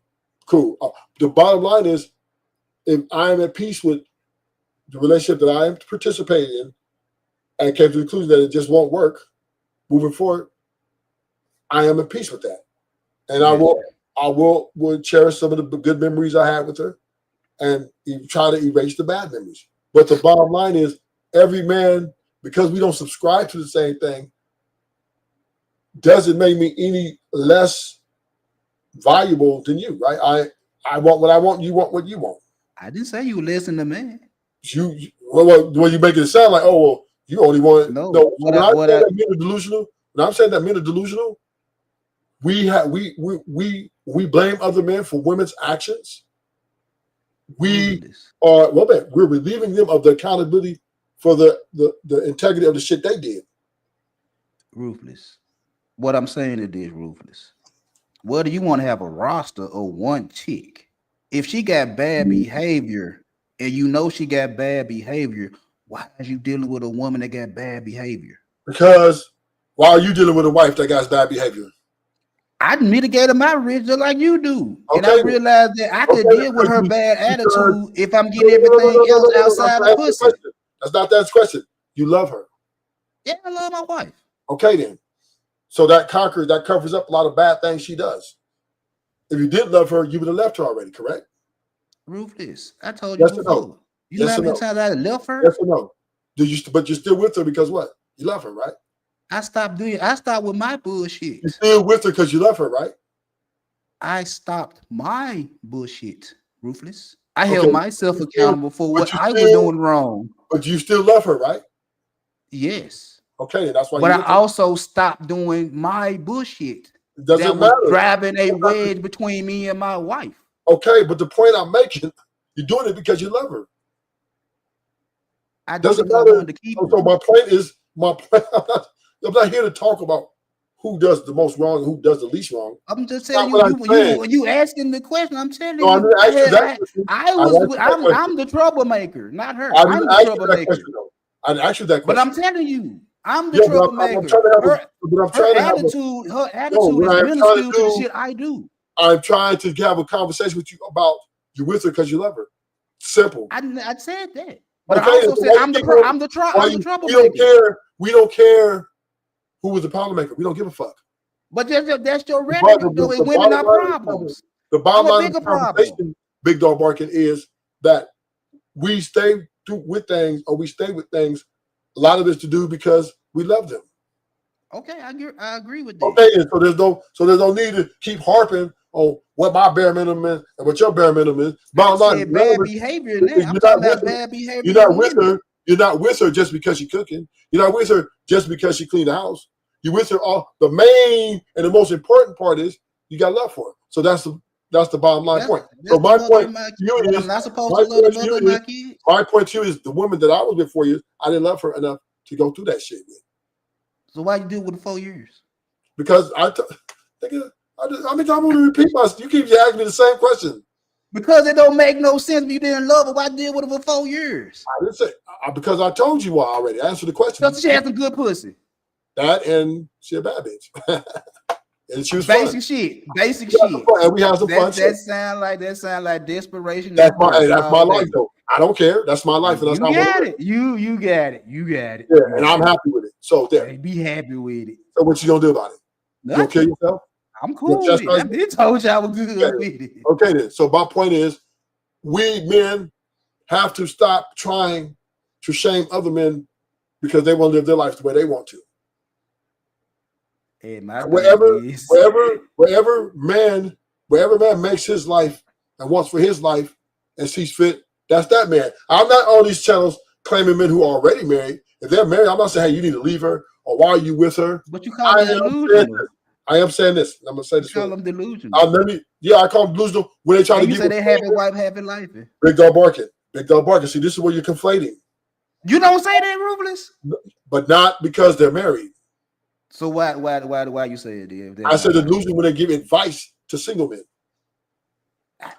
cool. The bottom line is, if I am at peace with the relationship that I am participating in and came to the conclusion that it just won't work, moving forward, I am at peace with that, and Yeah. I will cherish some of the good memories I had with her, and try to erase the bad memories. But the bottom line is, every man, because we don't subscribe to the same thing, doesn't make me any less valuable than you, right? I want what I want, you want what you want. I didn't say you listen to me. When you make it sound like, oh, well, you only want No, no. So when I'm saying I- that men are delusional, when I'm saying that men are delusional, we blame other men for women's actions. We Ruthless. are we're relieving them of the accountability for the integrity of the shit they did. Ruthless. What I'm saying is this, Ruthless. Whether you want to have a roster or one chick, if she got bad behavior and you know she got bad behavior, why are you dealing with a woman that got bad behavior? Because why are you dealing with a wife that got bad behavior? I mitigated my risk just like you do. And Okay. I realized that I could Okay, deal with her bad because- attitude if I'm getting everything else outside of pussy. That's not that question. You love her. Yeah, I love my wife. Okay, then. So that covers up a lot of bad things she does. If you did love her, you would have left her already, correct? Ruthless. I told you Yes or before. no? You know Yes how or many no? times I left her? Yes or no? But you're still with her because what? You love her, right? I stopped with my bullshit. You're still with her because you love her, right? I stopped my bullshit, Ruthless. I held Okay. myself You still- accountable for but what you I was still- doing wrong. But you still love her, right? Yes. Okay, that's why. But you I with her. also stopped doing my bullshit. It doesn't that matter. was driving a wedge between me and my wife. Okay, but the point I'm making, you're doing it because you love her. I do Doesn't because I matter. wanted to keep her. So my point is, I'm not here to talk about who does the most wrong and who does the least wrong. I'm just That's telling not you, what I'm saying. when you asking the question, I'm telling No, I you. didn't ask you that question. I'm the troublemaker, not her. I I'm didn't the ask you that troublemaker. question, though. I didn't ask you that But question. I'm telling you, I'm the Yeah, but troublemaker. I'm trying to have Her attitude what is I'm trying to minuscule to the do- shit I do. I'm trying to have a conversation with you about you're with her because you love her. Simple. I said that. But Okay, I also so said why I'm you the keep on- I'm the We troublemaker. don't care. We don't care who was the troublemaker. We don't give a fuck. But that's your The rhetoric, bottom- though. the With women are bottom line of the problems. The bottom I'm a line of the bigger problem. conversation, Big Dog Barking, is that we stay with things, or we stay with things. A lot of it's to do because we love them. Okay, I agree with that. Okay, and so there's no need to keep harping on what my bare minimum is and what your bare minimum is. Bottom I line, said bad behavior in that. I'm you're talking not about with her. bad behavior. You're not in with women. her. You're not with her just because she's cooking. You're not with her just because she cleaned the house. You're with her. The main and the most important part is you got love for her. So that's the bottom line point. So my point to you is, I'm not supposed to love the mother of my kids. my point to you is the woman that I was with 4 years, I didn't love her enough to go through that shit with. So why you do it with 4 years? Because I'm going to repeat myself. You keep asking me the same question. Because it don't make no sense if you didn't love her. Why deal with her for 4 years? I didn't say because I told you why already. Answer the question. Because she had some good pussy. That and she a bad bitch. And she was Basic fun. shit. Basic We had some shit. fun, and we had some fun. That sound like desperation. That's my life though. I don't care. That's my life, and that's You how I got want it. You got it. You got it. Yeah, and I'm happy with it. So there. Hey, be happy with it. So what you gonna do about it? You gonna kill yourself? I'm cool with it. I did told you I was good with it. Okay then. So my point is, we men have to stop trying to shame other men because they want to live their life the way they want to. Hey, my wherever man makes his life and wants for his life and sees fit, that's that man. I'm not on these channels claiming men who are already married. If they're married, I'm not saying, hey, you need to leave her or why are you with her? But you call them delusional. I am saying this. I'm gonna say this. You call them delusional. I call them delusional when they try to. You say they happy wife, happy life. Big Dog Barking. Big Dog Barking. See, this is where you're conflating. You don't say that, Ruthless. But not because they're married. So why you say it? I said delusion when they give advice to single men.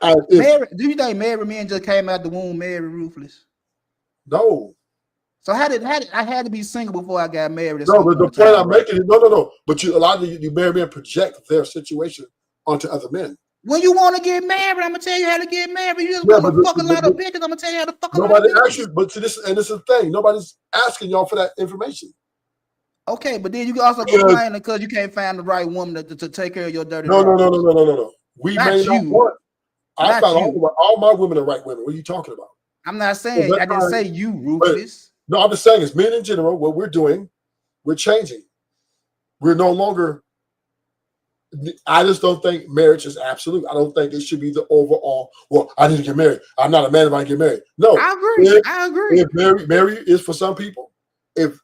Do you think married men just came out the womb married, Ruthless? No. So how did I had to be single before I got married? No, but the point I'm making is no. But a lot of you married men project their situation onto other men. When you want to get married, I'm gonna tell you how to get married. You just want to fuck a lot of bitches. I'm gonna tell you how to fuck a lot of bitches. Nobody asks you, but this is the thing. Nobody's asking y'all for that information. Okay, but then you can also complain because you can't find the right woman to take care of your dirty drawers. No. We Not may not you. want. I Not found you. all my women are right women. What are you talking about? I'm not saying. I didn't say you, Ruthless. No, I'm just saying is men in general. What we're doing, we're changing. We're no longer. I just don't think marriage is absolute. I don't think it should be the overall. Well, I need to get married. I'm not a man if I get married. No, I agree. I agree. If marriage is for some people, if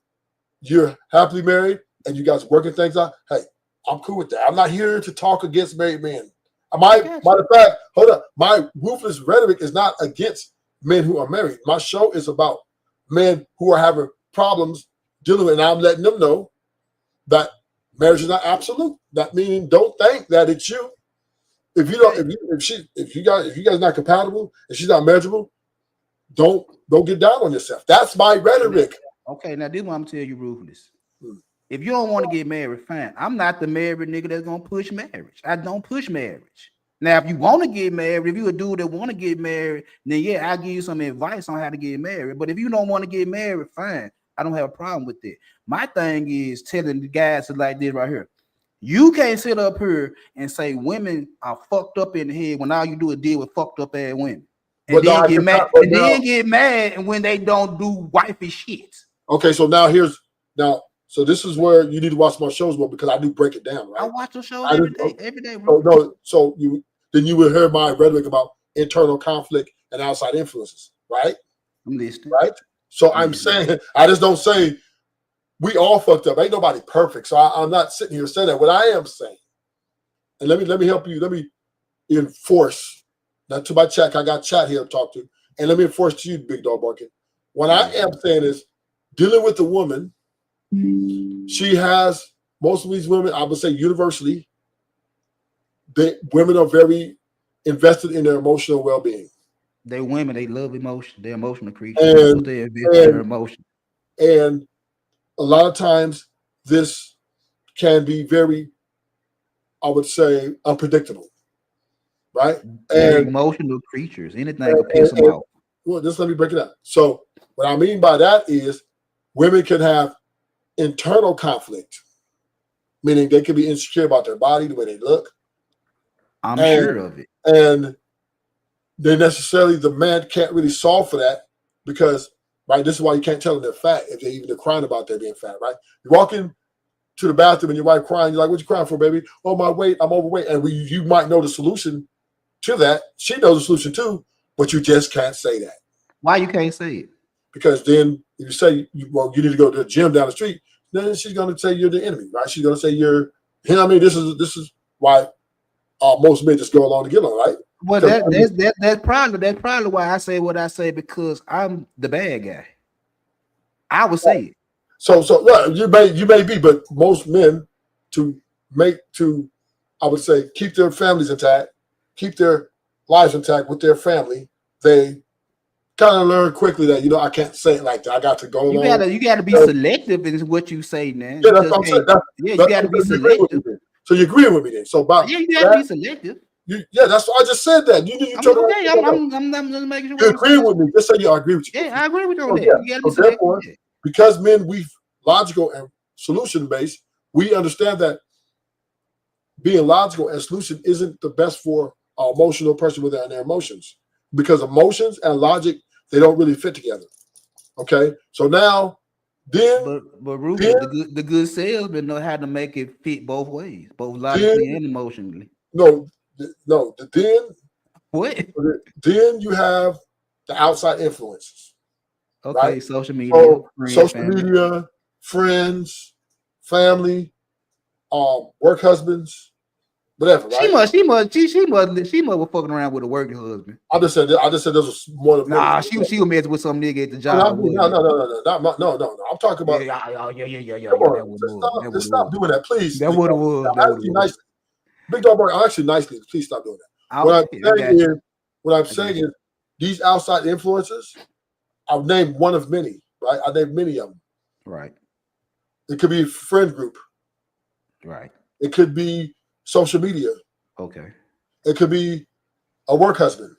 you're happily married and you guys working things out, hey, I'm cool with that. I'm not here to talk against married men. Matter of fact, hold up. My ruthless rhetoric is not against men who are married. My show is about men who are having problems dealing with, and I'm letting them know that marriage is not absolute. That meaning, don't think that it's you. If you don't, if you guys not compatible, and she's not marriageable, don't get down on yourself. That's my rhetoric. Okay, now this is what I'm telling you, Ruthless. If you don't want to get married, fine. I'm not the married nigga that's gonna push marriage. I don't push marriage. Now, if you want to get married, if you a dude that want to get married, then yeah, I'll give you some advice on how to get married. But if you don't want to get married, fine. I don't have a problem with that. My thing is telling the guys like this right here. You can't sit up here and say women are fucked up in the head when all you do is deal with fucked up ass women. And then get mad, get mad when they don't do wifey shit. Okay, so so this is where you need to watch my shows more because I do break it down, right? I watch the shows every day, bro. So you will hear my rhetoric about internal conflict and outside influences, right? I'm listening. Right? So I'm saying, I just don't say we all fucked up. Ain't nobody perfect. So I'm not sitting here saying that. What I am saying, and let me help you, let me enforce. Now to my chat, I got chat here to talk to, and let me enforce to you, Big Dog Barking. What I am saying is dealing with the woman. She has, most of these women, I would say universally, women are very invested in their emotional well-being. They're women, they love emotion, they're emotional creatures. They invest in their emotion. And a lot of times this can be very, I would say, unpredictable. Right? They're emotional creatures. Anything can piss them off. Well, just let me break it down. So what I mean by that is women can have internal conflict, meaning they can be insecure about their body, the way they look. I'm sure of it. And they necessarily, the man can't really solve for that because, right, this is why you can't tell them they're fat if they're crying about their being fat, right? You walk in to the bathroom and your wife crying, you're like, what you crying for, baby? Oh, my weight, I'm overweight. And you might know the solution to that. She knows the solution too, but you just can't say that. Why you can't say it? Because then if you say, you need to go to the gym down the street, then she's going to say you're the enemy, right? She's going to say you're, you know what I mean? This is why most men just go along to get along, right? Well, that's probably why I say what I say, because I'm the bad guy. I would say it. So well, you may be, but most men I would say, keep their families intact, keep their lives intact with their family, they kind of learn quickly that, I can't say it like that. I got to go along. You got to be selective in what you say, man. Yeah, that's what I'm saying. You got to be selective. So you're agreeing with me then. So you got to be selective. That's what I just said that. I'm just making sure. You agree with me. Just say I agree with you. Yeah, I agree with you on that. You got to be selective. Therefore, because men, we logical and solution based, we understand that being logical and solution isn't the best for an emotional person with their emotions, because emotions and logic, they don't really fit together. Okay, so now then, but Ruben, the good salesman know how to make it fit both ways, both logically and emotionally. No. Then what? Then you have the outside influences. Okay, right? social media, media, friends, family, work husbands, whatever. Right? She must was fucking around with a working husband. I just said this was more than she was messing with some nigga at the job. No. I'm talking about. Yeah. Come on, stop doing that, please. That would have was. Big Dog Barker, actually nicely, please stop doing that. What I'm saying is these outside influences, I've named one of many, right? I named many of them. Right. It could be a friend group. Right. It could be social media. Okay. It could be a work husband.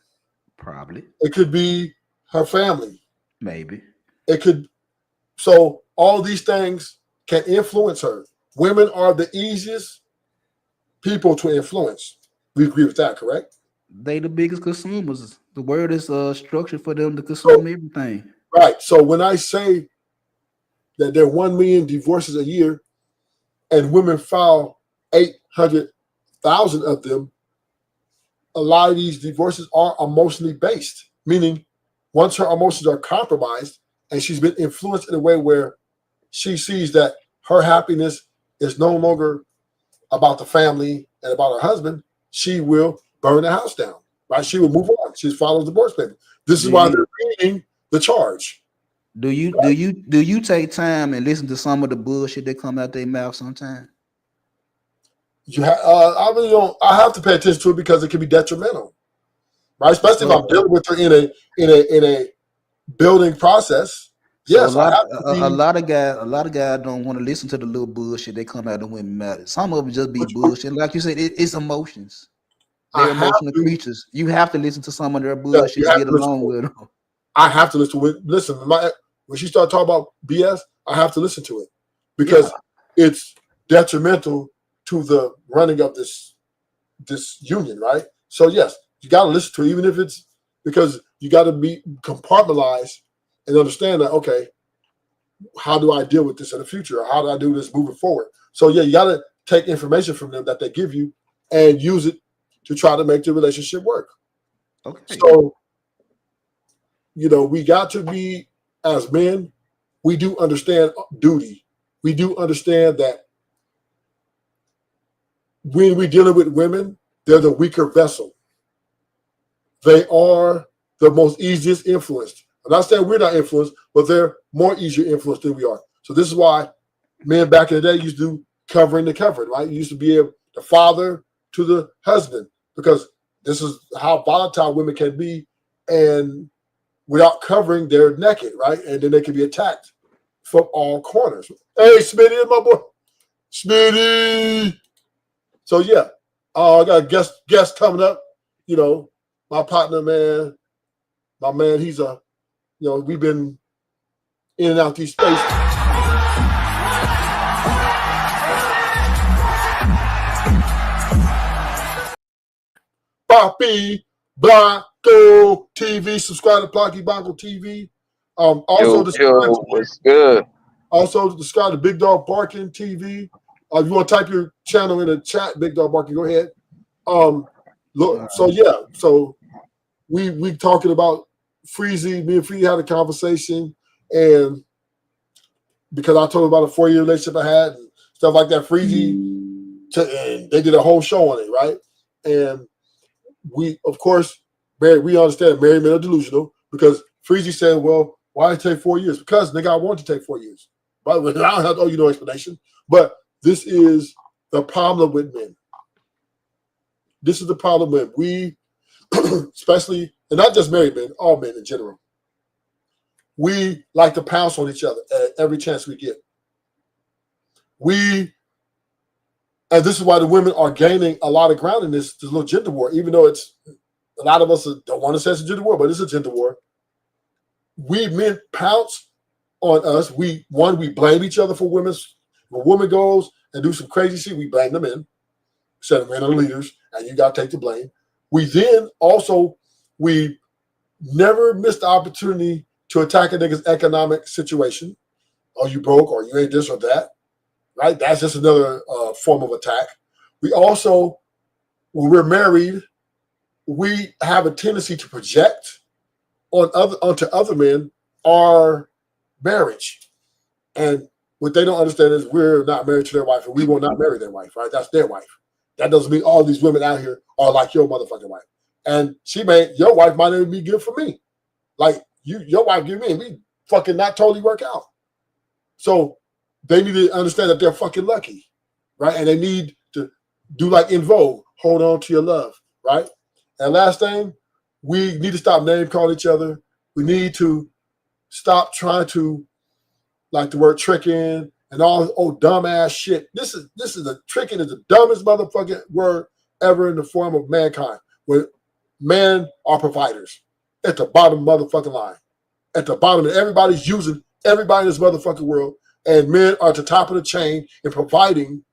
Probably. It could be her family. Maybe. It could. So all these things can influence her. Women are the easiest people to influence. We agree with that, correct? They the biggest consumers. The world is structured for them to consume everything. Right. So when I say that there are 1 million divorces a year and women file 800,000 of them, a lot of these divorces are emotionally based, meaning once her emotions are compromised and she's been influenced in a way where she sees that her happiness is no longer about the family and about her husband, she will burn the house down, right? She will move on. She follows divorce papers. This is why they're reading the charge. Do you take time and listen to some of the bullshit that come out their mouth sometimes? I really don't. I have to pay attention to it because it can be detrimental, right? Especially if I'm dealing with her in a building process. Yes, a lot of guys don't want to listen to the little bullshit that come out of women mouth. Some of them just be bullshit. Like you said, it's emotions. They're emotional creatures. You have to listen to some of their bullshit to get along with them. I have to listen to it. Listen, when she started talking about BS, I have to listen to it because it's detrimental to the running of this union, right? So yes, you got to listen to it, even if it's because you got to be compartmentalized and understand that, okay, how do I deal with this in the future? Or how do I do this moving forward? So yeah, you got to take information from them that they give you and use it to try to make the relationship work. Okay. So, we got to be, as men, we do understand duty. We do understand that when we're dealing with women, they're the weaker vessel. They are the most easiest influenced. I'm not saying we're not influenced, but they're more easier influenced than we are. So this is why men back in the day used to do covering the covered, right? You used to be the father to the husband because this is how volatile women can be. And without covering, they're naked, right? And then they can be attacked from all corners. Hey, Smitty, my boy. Smitty. So yeah, I got a guest coming up. My partner, man, my man, he's we've been in and out these spaces. Papi Blanco TV. Subscribe to Papi Blanco TV. Also, what's good? Also, subscribe to Big Dog Barking TV. If you want to type your channel in the chat, Big Dog Barking, go ahead. So we talking about Freezy. Me and Freezy had a conversation, and because I told him about a 4-year relationship I had and stuff like that, Freezy, and they did a whole show on it, right? And we, of course, we understand married men are delusional because Freezy said, well, why did it take 4 years? Because nigga, I want to take 4 years. By the way, I don't have to owe you no explanation, but this is the problem with men. This is the problem with we, especially, and not just married men, all men in general. We like to pounce on each other at every chance we get. And this is why the women are gaining a lot of ground in this little gender war, even though it's a lot of us don't want to say it's a gender war, but it's a gender war. We men pounce on us. We blame each other for women's. When a woman goes and do some crazy shit, we blame the men. Said the men are the leaders, and you got to take the blame. We never miss the opportunity to attack a nigga's economic situation. Or you broke, or you ain't this or that. Right? That's just another form of attack. We also, when we're married, we have a tendency to project onto other men our marriage. And what they don't understand is we're not married to their wife, and we will not marry their wife, right? That's their wife. That doesn't mean all these women out here are like your motherfucking wife. And your wife might not even be good for me. Like your wife give me, and we fucking not totally work out. So they need to understand that they're fucking lucky, right? And they need to do like In Vogue, hold on to your love, right? And last thing, we need to stop name calling each other. We need to stop trying to, like the word tricking and all dumbass shit. This is tricking is the dumbest motherfucking word ever in the form of mankind. When men are providers at the bottom motherfucking line, at the bottom, and everybody's using everybody in this motherfucking world and men are at the top of the chain in providing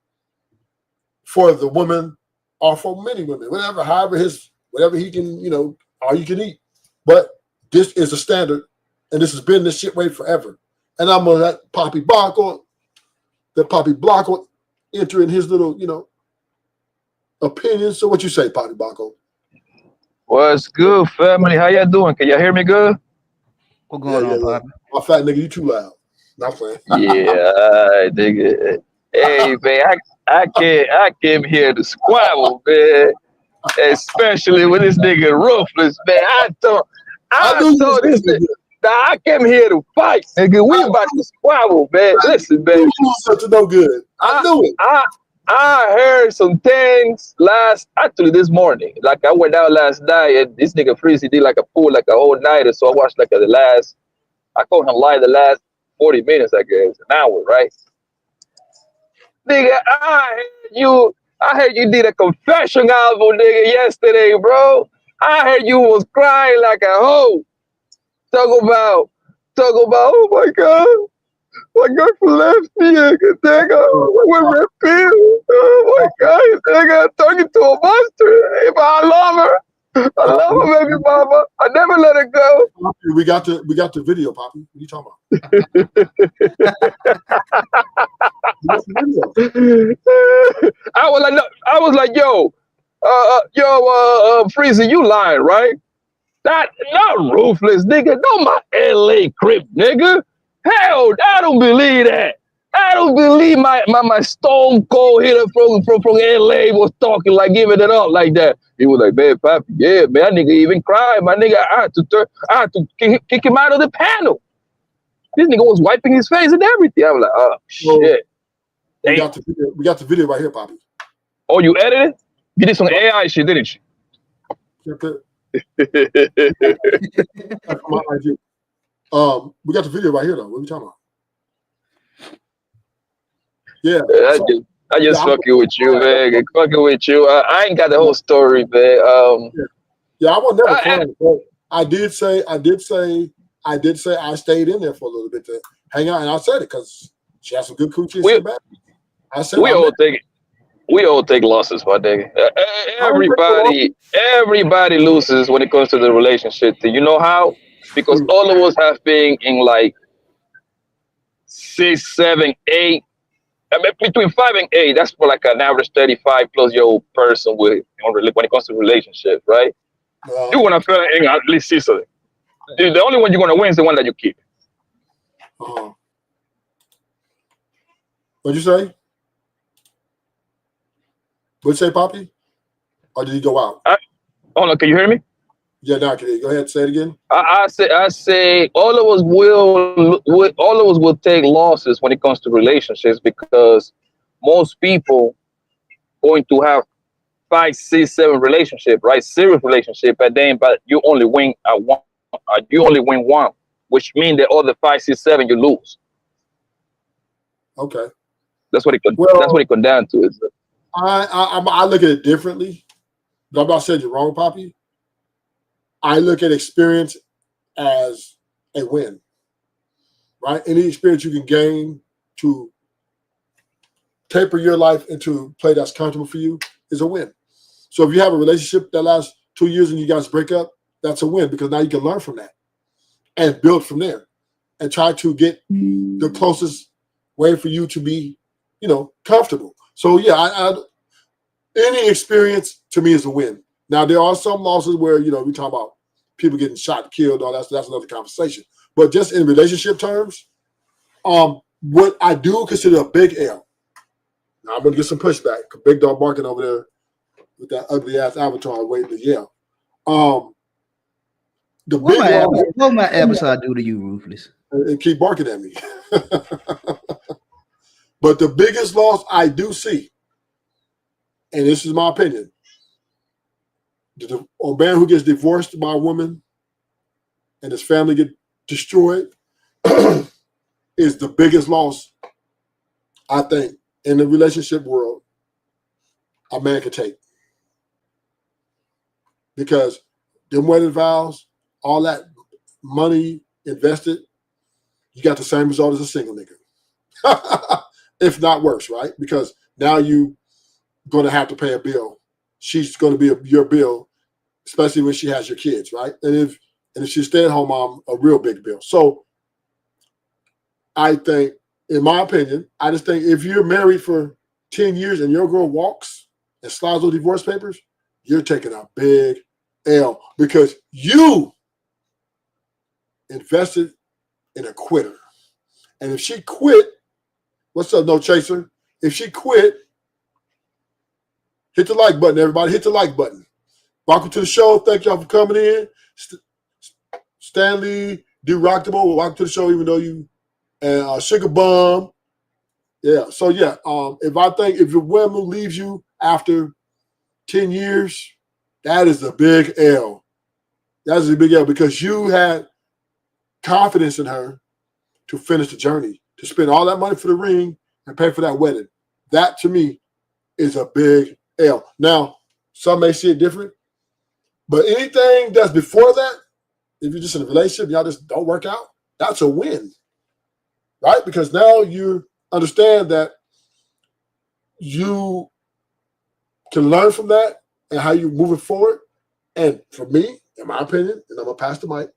for the woman or for many women, whatever he can, all you can eat. But this is the standard, and this has been this shit way forever. And I'm gonna let Poppy Blanco enter in his little, opinion. So what you say, Poppy Blanco? What's good, family? How y'all doing? Can y'all hear me good? What going on, Poppy? My fat nigga, you too loud. Not playing. Yeah, nigga. Hey, man, I came here to squabble, man. Especially with this nigga Ruthless, man. I told this nigga, I came here to fight, nigga. We about to squabble, man. Listen, man. Such no good. I knew it. I heard some things this morning. Like I went out last night and this nigga Freezy did like a whole night, so I watched like I called him live the last 40 minutes, I guess, an hour, right? Nigga, I heard you did a confession album, nigga, yesterday, bro. I heard you was crying like a hoe. Talk about, oh my God. My girlfriend left me, nigga. With red pill. Oh my God, nigga. Turned into a monster. Hey, but I love her. I love her, baby mama. I never let her go. We got the video, Poppy. What are you talking about? I was like, yo, Freezy, you lying, right? Not Ruthless, nigga. Not my LA Crip, nigga. Hell, I don't believe that. I don't believe my stone cold hitter from LA was talking like giving it up like that. He was like, man, Papi, yeah, man, that nigga even cried. My nigga, I had to kick him out of the panel. This nigga was wiping his face and everything. I was like, oh shit. We got the video right here, Papi. Oh, you edited? You did some AI shit, didn't you? We got the video right here though. What are you talking about? Yeah. I just fucking with you, man. Fucking with you. I ain't got the whole story, man. I was never playing, but I did say I stayed in there for a little bit to hang out, and I said it because she has some good coochie. I said we all take losses, my nigga. Everybody loses when it comes to the relationship. Do you know how? Because all of us have been in like 6, 7, 8. I mean, between 5 and 8, that's for like an average 35-plus-year-old person when it comes to relationships, right? You want to feel in at least 6 of them. The only one you're going to win is the one that you keep. What'd you say? What'd you say, Poppy? Or did he go out? Hold on, can you hear me? Yeah, now can you go ahead and say it again? I say all of us will take losses when it comes to relationships because most people going to have 5, 6, 7 relationship, right? Serious relationship, but you only win at one. You only win one, which means the other 5, 6, 7 you lose. Okay, that's what it comes down to. I look at it differently. But I'm not saying you're wrong, Poppy. I look at experience as a win, right? Any experience you can gain to taper your life into a play that's comfortable for you is a win. So if you have a relationship that lasts 2 years and you guys break up, that's a win because now you can learn from that and build from there and try to get the closest way for you to be, comfortable. So yeah, any experience to me is a win. Now there are some losses where we talk about people getting shot, killed, all that's another conversation. But just in relationship terms, what I do consider a big L. Now I'm gonna get some pushback. Big dog barking over there with that ugly ass avatar waiting to yell. What my avatar do to you, Ruthless? And keep barking at me. But the biggest loss I do see, and this is my opinion, a man who gets divorced by a woman and his family get destroyed is the biggest loss, I think, in the relationship world a man could take. Because them wedding vows, all that money invested, you got the same result as a single nigga. if not worse, right? Because now you going to have to pay a bill. She's going to be your bill, especially when she has your kids, right? And if she's stay-at-home mom, a real big bill. So I think, in my opinion, I just think if you're married for 10 years and your girl walks and slides those divorce papers, you're taking a big L because you invested in a quitter. And if she quit, what's up, No Chaser? If she quit, hit the like button, everybody. Hit the like button. Welcome to the show. Thank y'all for coming in. Stanley, D-Rockable, welcome to the show, even though you and Sugar Bum. Yeah. So yeah, if your woman leaves you after 10 years, that is a big L. That is a big L because you had confidence in her to finish the journey, to spend all that money for the ring and pay for that wedding. That to me is a big L. Now, some may see it different, but anything that's before that, if you're just in a relationship, y'all just don't work out, that's a win, right? Because now you understand that you can learn from that and how you're moving forward. And for me, in my opinion, and I'm going to pass the mic,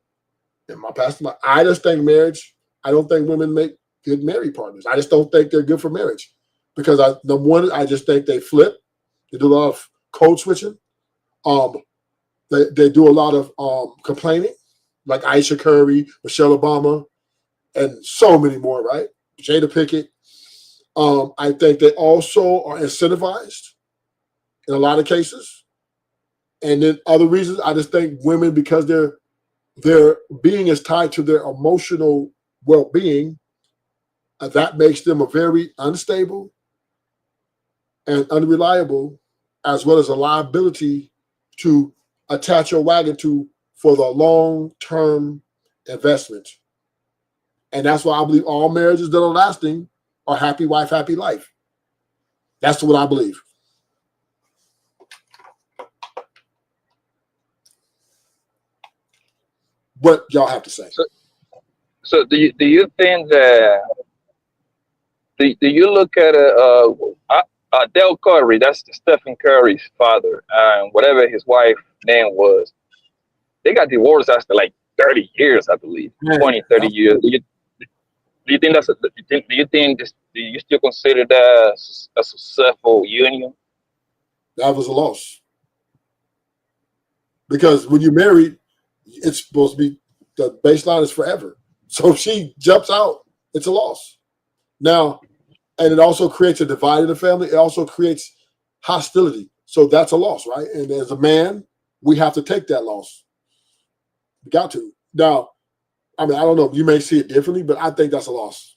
I just think marriage, I don't think women make good married partners. I just don't think they're good for marriage because I just think they flip. They do a lot of code switching. They do a lot of complaining, like Aisha Curry, Michelle Obama, and so many more, right? Jada Pinkett. I think they also are incentivized in a lot of cases. And then other reasons, I just think women, because their being is tied to their emotional well-being, that makes them a very unstable and unreliable, as well as a liability to attach your wagon to for the long-term investment. And that's why I believe all marriages that are lasting are happy wife, happy life. That's what I believe. What y'all have to say? So do you think that do you look at Del Curry? That's Stephen Curry's father, and whatever his wife name was. They got divorced after like 30 years, I believe. 20, 30 years. Do you think that's do you still consider that a successful union? That was a loss. Because when you're married, it's supposed to be, the baseline is forever. So if she jumps out, it's a loss. Now, and it also creates a divide in the family. It also creates hostility. So that's a loss, right? And as a man, we have to take that loss. We got to. Now, I mean, I don't know. You may see it differently, but I think that's a loss.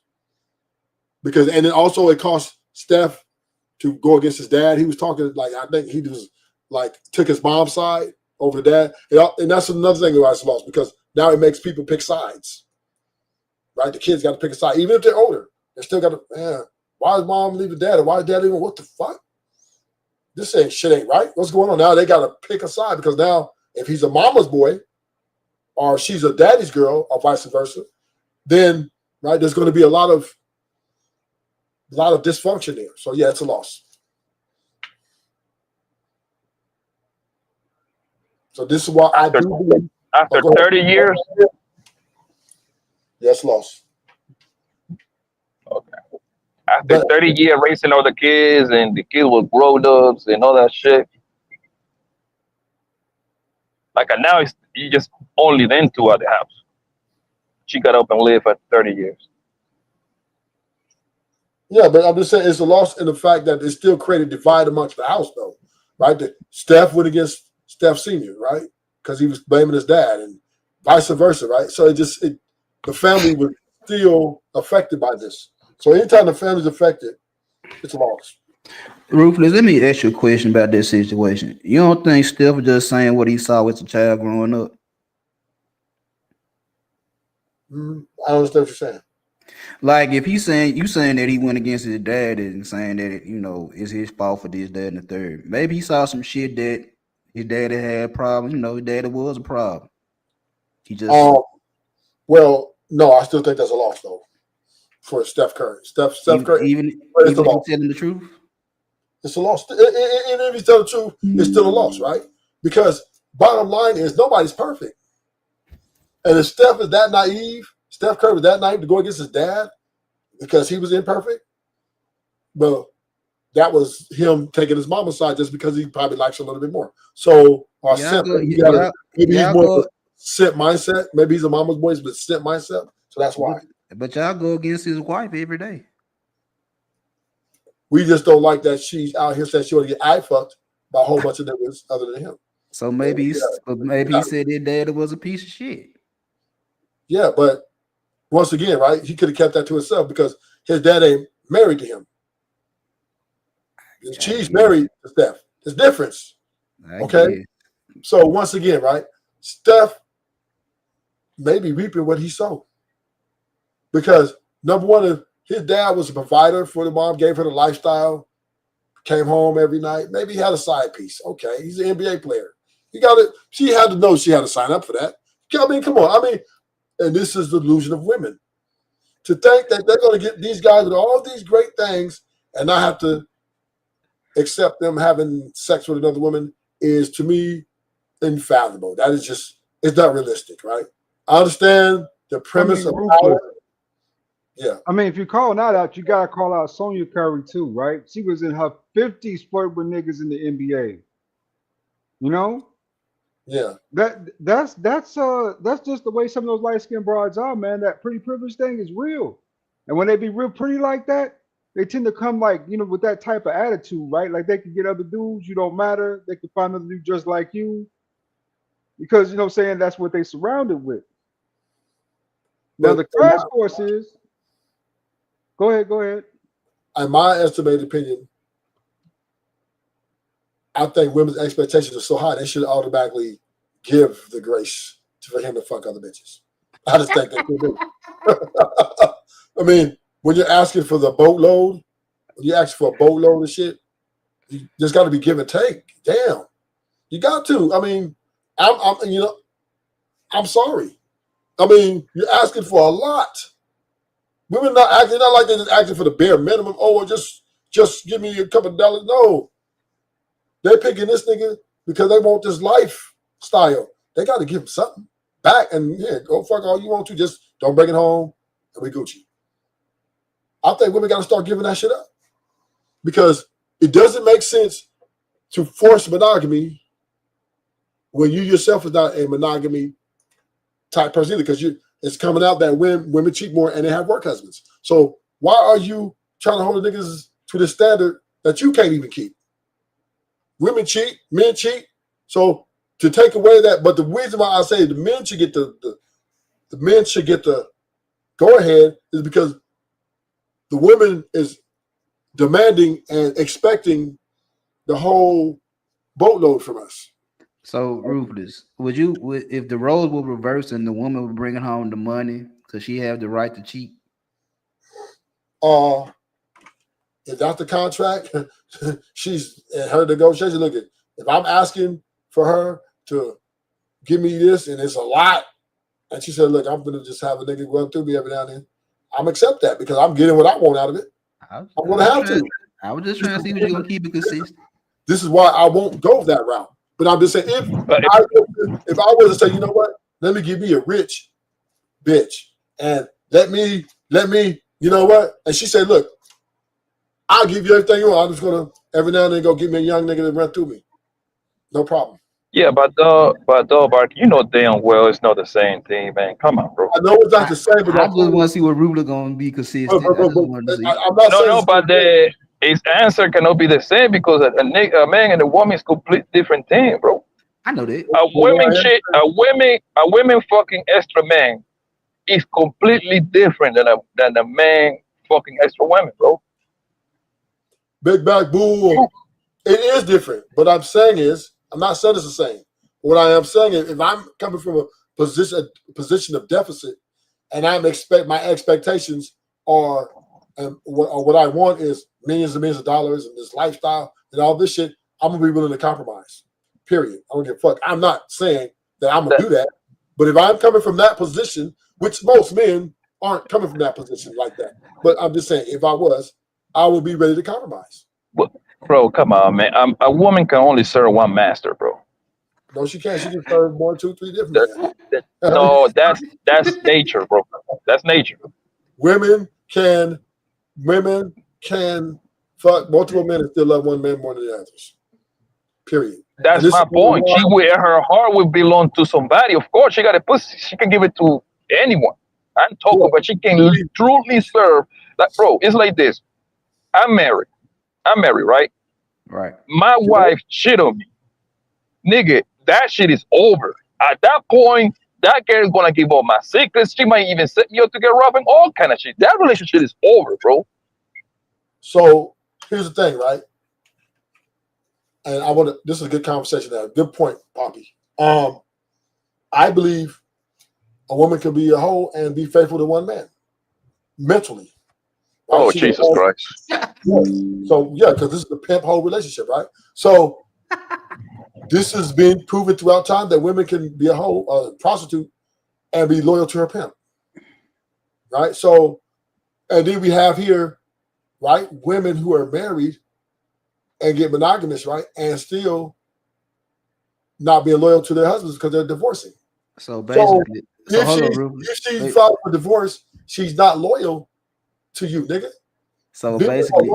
Because, and then also it cost Steph to go against his dad. He was talking like, I think he was like, took his mom's side over the dad. And that's another thing about it's a loss because now it makes people pick sides, right? The kids got to pick a side. Even if they're older, they still got to, man, why is mom leaving dad? Or why is dad leaving? What the fuck? This shit ain't right. What's going on? Now they got to pick a side because now if he's a mama's boy or she's a daddy's girl or vice versa, then, right, there's going to be a lot of dysfunction there. So, yeah, it's a loss. So this is why I do believe. After 30 years? Yes, loss. Okay. After 30 years raising all the kids and the kids were grown ups and all that shit. Like now you just only them two at the house. She got up and lived for 30 years. Yeah, but I'm just saying it's a loss in the fact that it still created divide amongst the house, though, right? Steph went against Steph Sr., right? Because he was blaming his dad and vice versa, right? So the family was still affected by this. So anytime the family's affected, it's a loss. Ruthless, let me ask you a question about this situation. You don't think Steph was just saying what he saw with the child growing up? I don't understand what you're saying. Like if you saying that he went against his dad and saying that it's his fault for this, that, and the third. Maybe he saw some shit that his daddy had problems. His daddy was a problem. He just well, no, I still think that's a loss though. for Steph Curry. Steph Curry. Even But it's if a he's loss. telling the truth. It's a loss. And if he's telling the truth, it's still a loss, right? Because bottom line is nobody's perfect. And if Steph is that naive, Steph Curry was that naive to go against his dad because he was imperfect, well, that was him taking his mama's side just because he probably likes her a little bit more. So, or simp, maybe he's more of a simp mindset. Maybe he's a mama's boy, but simp mindset. So that's why. But y'all go against his wife every day. We just don't like that she's out here saying she want to get eye fucked by a whole bunch of niggas other than him. So maybe he said his dad was a piece of shit. Yeah, but once again, right, he could have kept that to himself because his dad ain't married to him. She's married to Steph. There's difference. Okay? So once again, right, Steph may be reaping what he sowed. Because number one, his dad was a provider for the mom, gave her the lifestyle, came home every night. Maybe he had a side piece. Okay, he's an NBA player. You got it. She had to know she had to sign up for that. I mean, come on. I mean, and this is the illusion of women. To think that they're going to get these guys with all these great things and not have to accept them having sex with another woman is, to me, unfathomable. That is just, it's not realistic, right? I understand the premise of power. Yeah. I mean, if you're calling that out, you got to call out Sonya Curry too, right? She was in her 50s flirting with niggas in the NBA. You know? Yeah. That's just the way some of those light-skinned broads are, man. That pretty privilege thing is real. And when they be real pretty like that, they tend to come like, you know, with that type of attitude, right? Like they can get other dudes, you don't matter. They can find another dude just like you. Because, you know what I'm saying, that's what they surrounded with. Now the crash course is, go ahead. In my estimated opinion, I think women's expectations are so high, they should automatically give the grace for him to fuck other bitches. I just think they could do. I mean, when you're asking for the boatload, when you ask for a boatload of shit, there's got to be give and take. Damn, you got to. I mean, I'm sorry. I mean, you're asking for a lot. Women not acting, not like they're just acting for the bare minimum. Oh, just give me a couple of dollars. No. They're picking this nigga because they want this lifestyle. They got to give him something back. And yeah, go fuck all you want to. Just don't bring it home and we Gucci. I think women got to start giving that shit up. Because it doesn't make sense to force monogamy when you yourself is not a monogamy type person either. Because it's coming out that women cheat more and they have work husbands. So why are you trying to hold the niggas to the standard that you can't even keep? Women cheat, men cheat. So to take away that, but the reason why I say the men should get the men should get the go ahead is because the women is demanding and expecting the whole boatload from us. So Ruthless, would if the roles were reversed and the woman was bringing home the money, could she have the right to cheat? If that's the contract, she's in her negotiation. Look, if I'm asking for her to give me this and it's a lot, and she said, look, I'm going to just have a nigga run through me every now and then, I'm accept that because I'm getting what I want out of it. I'm going to have to. I was just trying to see if you're going to keep it consistent. This is why I won't go that route. But I'm just saying, if I was to say, you know what, let me give me a rich bitch and let me, you know what? And she said, look, I'll give you everything you want. I'm just gonna every now and then go get me a young nigga to run through me. No problem. Yeah, but Bark, you know damn well it's not the same thing, man. Come on, bro. I know it's not the same, but I just want to see what Rubler gonna be consistent. But his answer cannot be the same because a man and a woman is complete different thing, bro. I know that. A women fucking extra man is completely different than a man fucking extra women, bro. Big back bull. It is different. What I'm saying is, I'm not saying it's the same. What I am saying is, if I'm coming from a position of deficit, and my expectations are, what I want is millions and millions of dollars and this lifestyle and all this shit, I'm gonna be willing to compromise. Period. I don't give a fuck. I'm not saying that I'm gonna do that, but if I'm coming from that position, which most men aren't coming from that position like that. But I'm just saying, if I was, I would be ready to compromise. Well, bro, come on, man. A woman can only serve one master, bro. No, she can't. She can serve 1, 2, 3 different That, men. no, that's nature, bro. That's nature. women can fuck multiple men and still love one man more than the others. Period. That's And this my is point. Her heart will belong to somebody. Of course, she got a pussy. She can give it to anyone. I'm talking, but she can truly serve. Like, bro, it's like this. I'm married, right? Right. My wife cheated on me. Nigga, that shit is over. At that point, that girl is gonna give all my secrets. She might even set me up to get robbed and all kind of shit. That relationship is over, bro. So here's the thing, right? And I want to. This is a good conversation. There, good point, Poppy. I believe a woman can be a hoe and be faithful to one man mentally. Right? Oh, Jesus Christ. So yeah, because this is the pimp hoe relationship, right? So this has been proven throughout time that women can be a hoe, a prostitute, and be loyal to her pimp. Right? So, and then we have here, right, women who are married and get monogamous, right, and still not being loyal to their husbands because they're divorcing. So basically, if she filed for divorce, she's not loyal to you, nigga. So basically,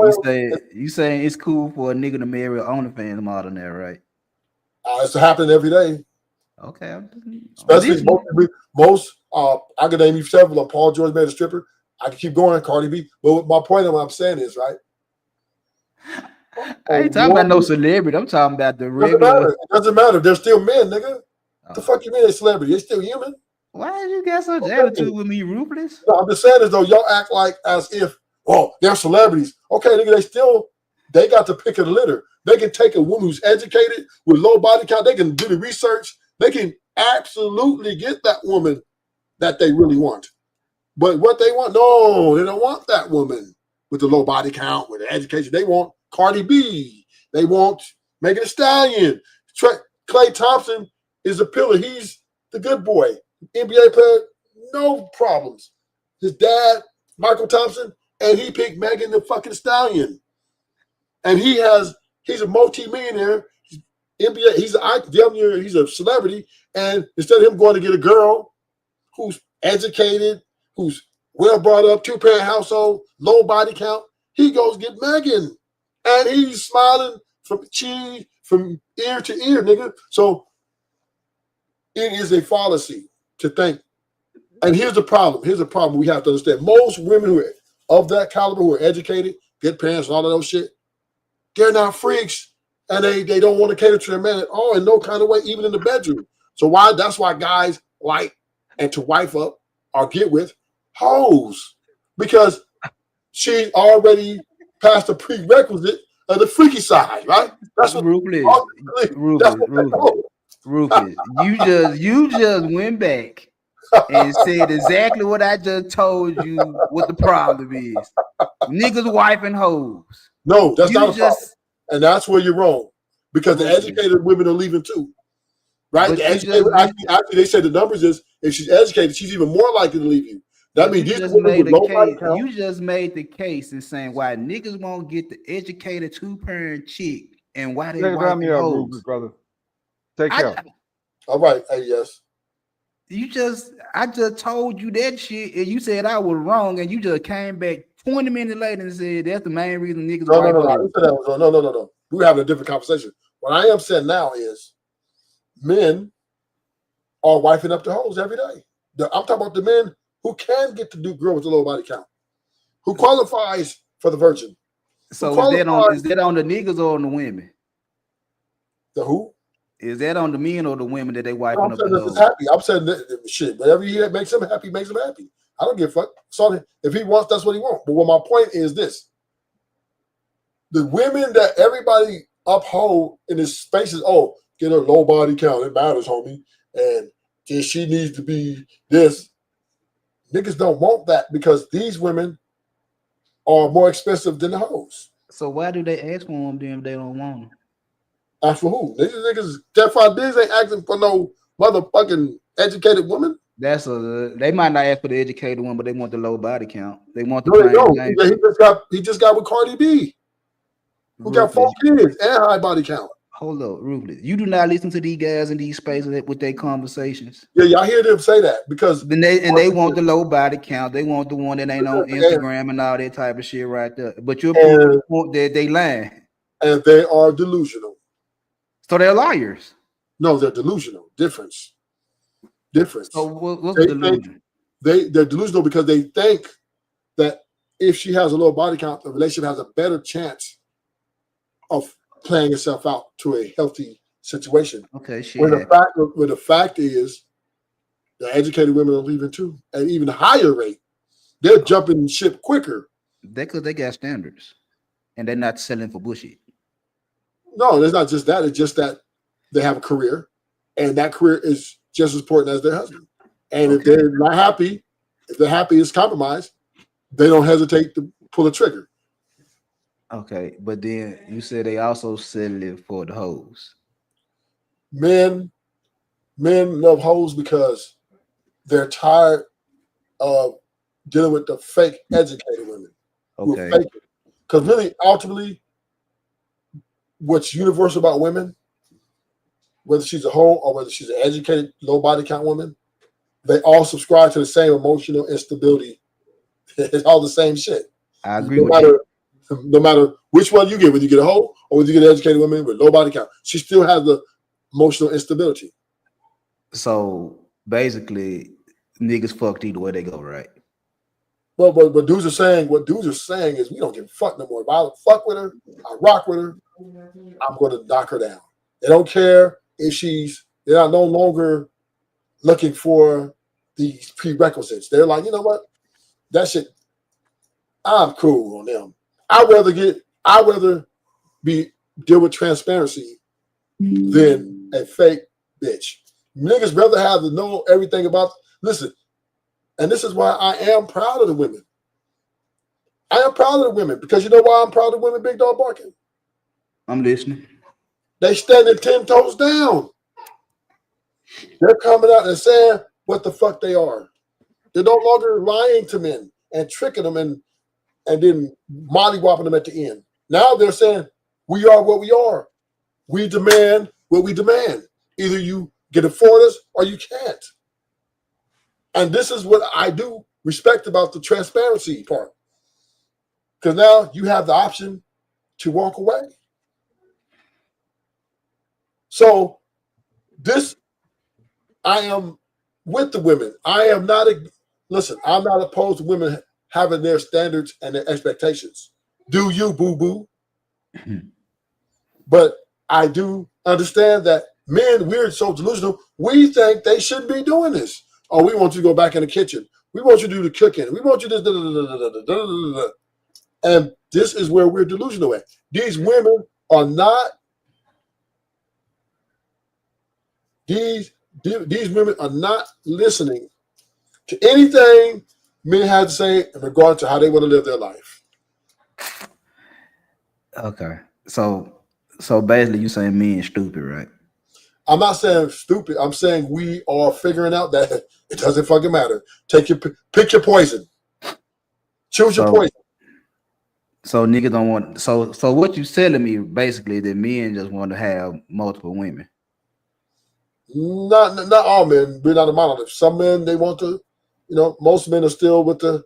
you saying it's cool for a nigga to marry an OnlyFans model now, right? It's happening every day. Okay. Especially most I could name you several of Paul George made a stripper. I can keep going, Cardi B. But my point of what I'm saying is, right? I ain't talking about no celebrity. I'm talking about the regular. It doesn't matter. They're still men, nigga. The fuck you mean they're celebrity? They're still human. Why did you get such attitude with me, Ruthless? No, I'm just saying as though y'all act like as if, oh, they're celebrities. Okay, nigga, they got the pick of the litter. They can take a woman who's educated with low body count. They can do the research. They can absolutely get that woman that they really want. But what they want, no, they don't want that woman with the low body count, with the education. They want Cardi B. They want Megan Thee Stallion. Klay Thompson is a pillar. He's the good boy. NBA player, no problems. His dad, Michael Thompson, and he picked Megan the fucking Stallion. And he's a multi-millionaire. NBA, he's a celebrity. And instead of him going to get a girl who's educated, who's well brought up, 2-parent household, low body count, he goes get Megan. And he's smiling from ear to ear, nigga. So it is a fallacy to think. And here's the problem. Here's the problem we have to understand. Most women who are of that caliber, who are educated, good parents, and all of those shit, they're not freaks. And they don't want to cater to their man at all in no kind of way, even in the bedroom. So that's why guys like and to wife up or get with hoes. Because she already passed the prerequisite of the freaky side, right? That's what Ruthless. You just went back and said exactly what I just told you what the problem is. Niggas, wife, and hoes. No, that's not a problem. And that's where you're wrong. Because the educated women are leaving too. Right? Actually, they said the numbers is if she's educated, she's even more likely to leave you. That means you just made the case in saying why niggas won't get the educated 2-parent chick and why they wife and hoes. Brother. Take care. All right, yes. I just told you that shit, and you said I was wrong, and you just came back 20 minutes later and said that's the main reason niggas. No. We're having a different conversation. What I am saying now is men are wifing up the hoes every day. I'm talking about the men who can get to do girl with a low body count, who qualifies for the virgin. So is that on the niggas or on the women? The who? Is that on the men or the women that they wiping up the hoes? Happy. I'm saying that shit. Whatever he makes him happy, makes him happy. I don't give a fuck. So if he wants, that's what he wants. But what my point is this: the women that everybody uphold in this space is, oh, get her low body count. It matters, homie. And she needs to be this. Niggas don't want that because these women are more expensive than the hoes. So why do they ask for them then if they don't want them? Ask for who? Niggas, Stefan Diggs ain't asking for no motherfucking educated woman. They might not ask for the educated one, but they want the low body count. They want the No, they plain don't. Jane. He just got with Cardi B, who got 4 Ruthless. kids and high body count. Hold up, Ruthless. You do not listen to these guys in these spaces with their conversations. Yeah, I hear them say that because Then they want the low body count. They want the one that ain't on Instagram and all that type of shit right there. But you're proving the point that they lying. And they are delusional. So they're liars. No, they're delusional. Difference. So what's the delusion? They're delusional because they think that if she has a low body count, the relationship has a better chance of playing itself out to a healthy situation. Okay, shit. When the fact is, the educated women are leaving too, at even a higher rate. They're jumping ship quicker. Because they got standards, and they're not selling for bullshit. No, it's not just that. It's just that they have a career, and that career is just as important as their husband. And if they're not happy, if they're happy is compromised, they don't hesitate to pull a trigger. Okay, but then you said they also sell it for the hoes. Men love hoes because they're tired of dealing with the fake educated women. Okay. Because really, ultimately, what's universal about women, whether she's a hoe or whether she's an educated, low body count woman, they all subscribe to the same emotional instability. It's all the same shit. I agree with you. No matter which one you get, whether you get a hoe or whether you get an educated woman with low body count, she still has the emotional instability. So basically, niggas fucked either way they go, right? Well, but dudes are saying is we don't give a fuck no more. If I fuck with her, I rock with her, I'm going to knock her down. They don't care if they're no longer looking for these prerequisites. They're like, you know what? That shit, I'm cool on them. I'd rather deal with transparency than a fake bitch. Niggas rather have to know everything about. Listen, and this is why I am proud of the women. I am proud of the women because you know why I'm proud of women, Big Dog Barking? I'm listening. They standing 10 toes down. They're coming out and saying what the fuck they are. They're no longer lying to men and tricking them and then mollywopping them at the end. Now they're saying, we are what we are. We demand what we demand. Either you can afford us or you can't. And this is what I do respect about the transparency part. Because now you have the option to walk away. So I am with the women. I'm not opposed to women having their standards and their expectations. Do you, boo-boo? But I do understand that men, we're so delusional, we think they shouldn't be doing this. Oh, we want you to go back in the kitchen. We want you to do the cooking. We want you to and this is where we're delusional at. These women are not these women are not listening to anything men have to say in regard to how they want to live their life. Okay. So basically you saying men stupid, right? I'm not saying stupid. I'm saying we are figuring out that it doesn't fucking matter. Pick your poison. Choose your poison. So niggas don't want. So what you telling me basically that men just want to have multiple women? Not all men. We're not a monolith. Some men they want to. Most men are still with the.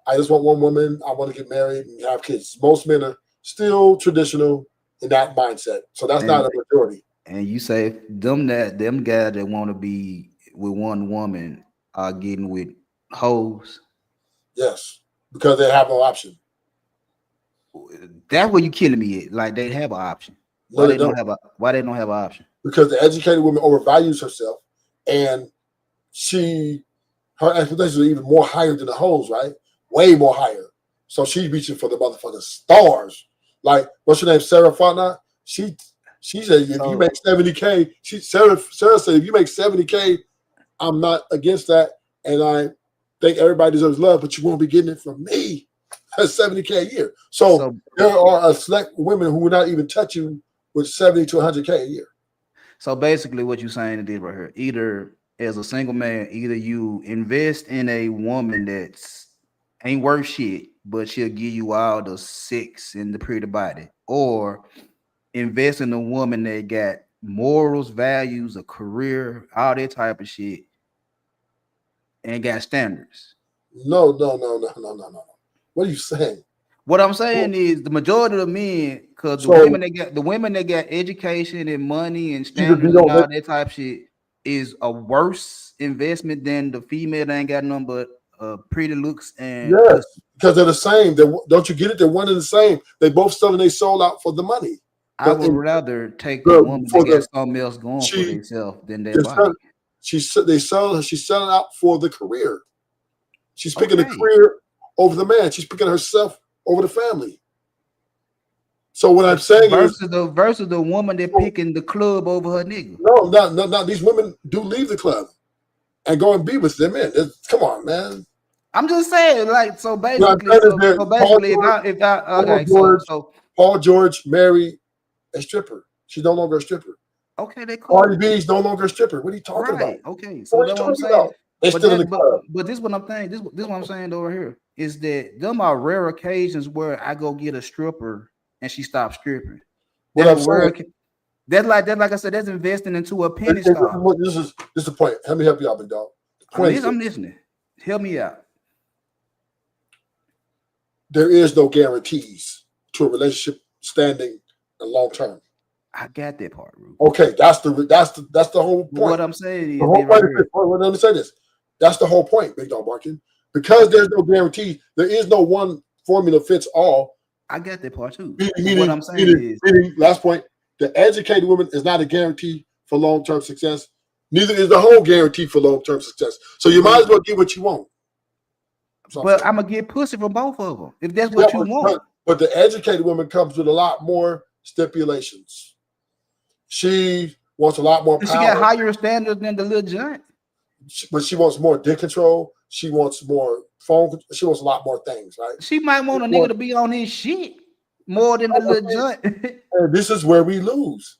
I just want one woman. I want to get married and have kids. Most men are still traditional in that mindset. So that's not a majority. And you say them guys that want to be with one woman are getting with hoes? Yes, because they have no option. That's where you killing me at. Like they have an option. Why they don't have an option? Because the educated woman overvalues herself, and her expectations are even more higher than the hoes, right? Way more higher. So she's reaching for the motherfucking stars. Like what's her name, Sarah Fontenot? She said, if you make 70K, Sarah said, if you make 70K, I'm not against that. And I think everybody deserves love, but you won't be getting it from me. That's 70K a year. So there are a select women who will not even touch you with 70 to 100K a year. So basically what you're saying is right here, either as a single man, either you invest in a woman that's ain't worth shit, but she'll give you all the sex and the pretty body, or invest in a woman that got morals, values, a career, all that type of shit, and got standards. No. What are you saying? What I'm saying is the majority of the men, because the women that got education and money and standards and all that type of shit is a worse investment than the female that ain't got nothing but pretty looks and yes, because they're the same. Don't you get it? They're one and the same. They both selling their soul out for the money. I would rather take the woman that got something else going for themselves than their body. She's selling out for the career. She's picking the career over the man. She's picking herself over the family. So what I'm saying versus the woman that picking the club over her nigga. No. These women do leave the club and go and be with them men. Come on, man. I'm just saying, like, so basically, Paul George married a stripper. She's no longer a stripper. Okay, they cool. Cardi B is no longer a stripper. What are you talking about? Okay, so that's what I'm saying. They still in the club. But this is what I'm saying. This is what I'm saying over here is that them are rare occasions where I go get a stripper and she stops stripping. That's like I said, that's investing into a penny stock. This is the point. Let me help you out, big dog. I'm listening. Help me out. There is no guarantees to a relationship standing and long term. I got that part, Ruben. Okay, that's the whole point. What I'm saying is, let me say this. That's the whole point, Big Dog Barkin. Because there's no guarantee, there is no one formula fits all. I got that part too. What I'm saying is, last point, the educated woman is not a guarantee for long-term success. Neither is the whole guarantee for long-term success. So you might as well get what you want. But I'm gonna get pussy from both of them if that's what you want. But the educated woman comes with a lot more stipulations. She wants a lot more power. She got higher standards than the little giant. But she wants more dick control. She wants more phone. She wants a lot more things, right? She might want a nigga to be on his shit more than the little giant. This is where we lose.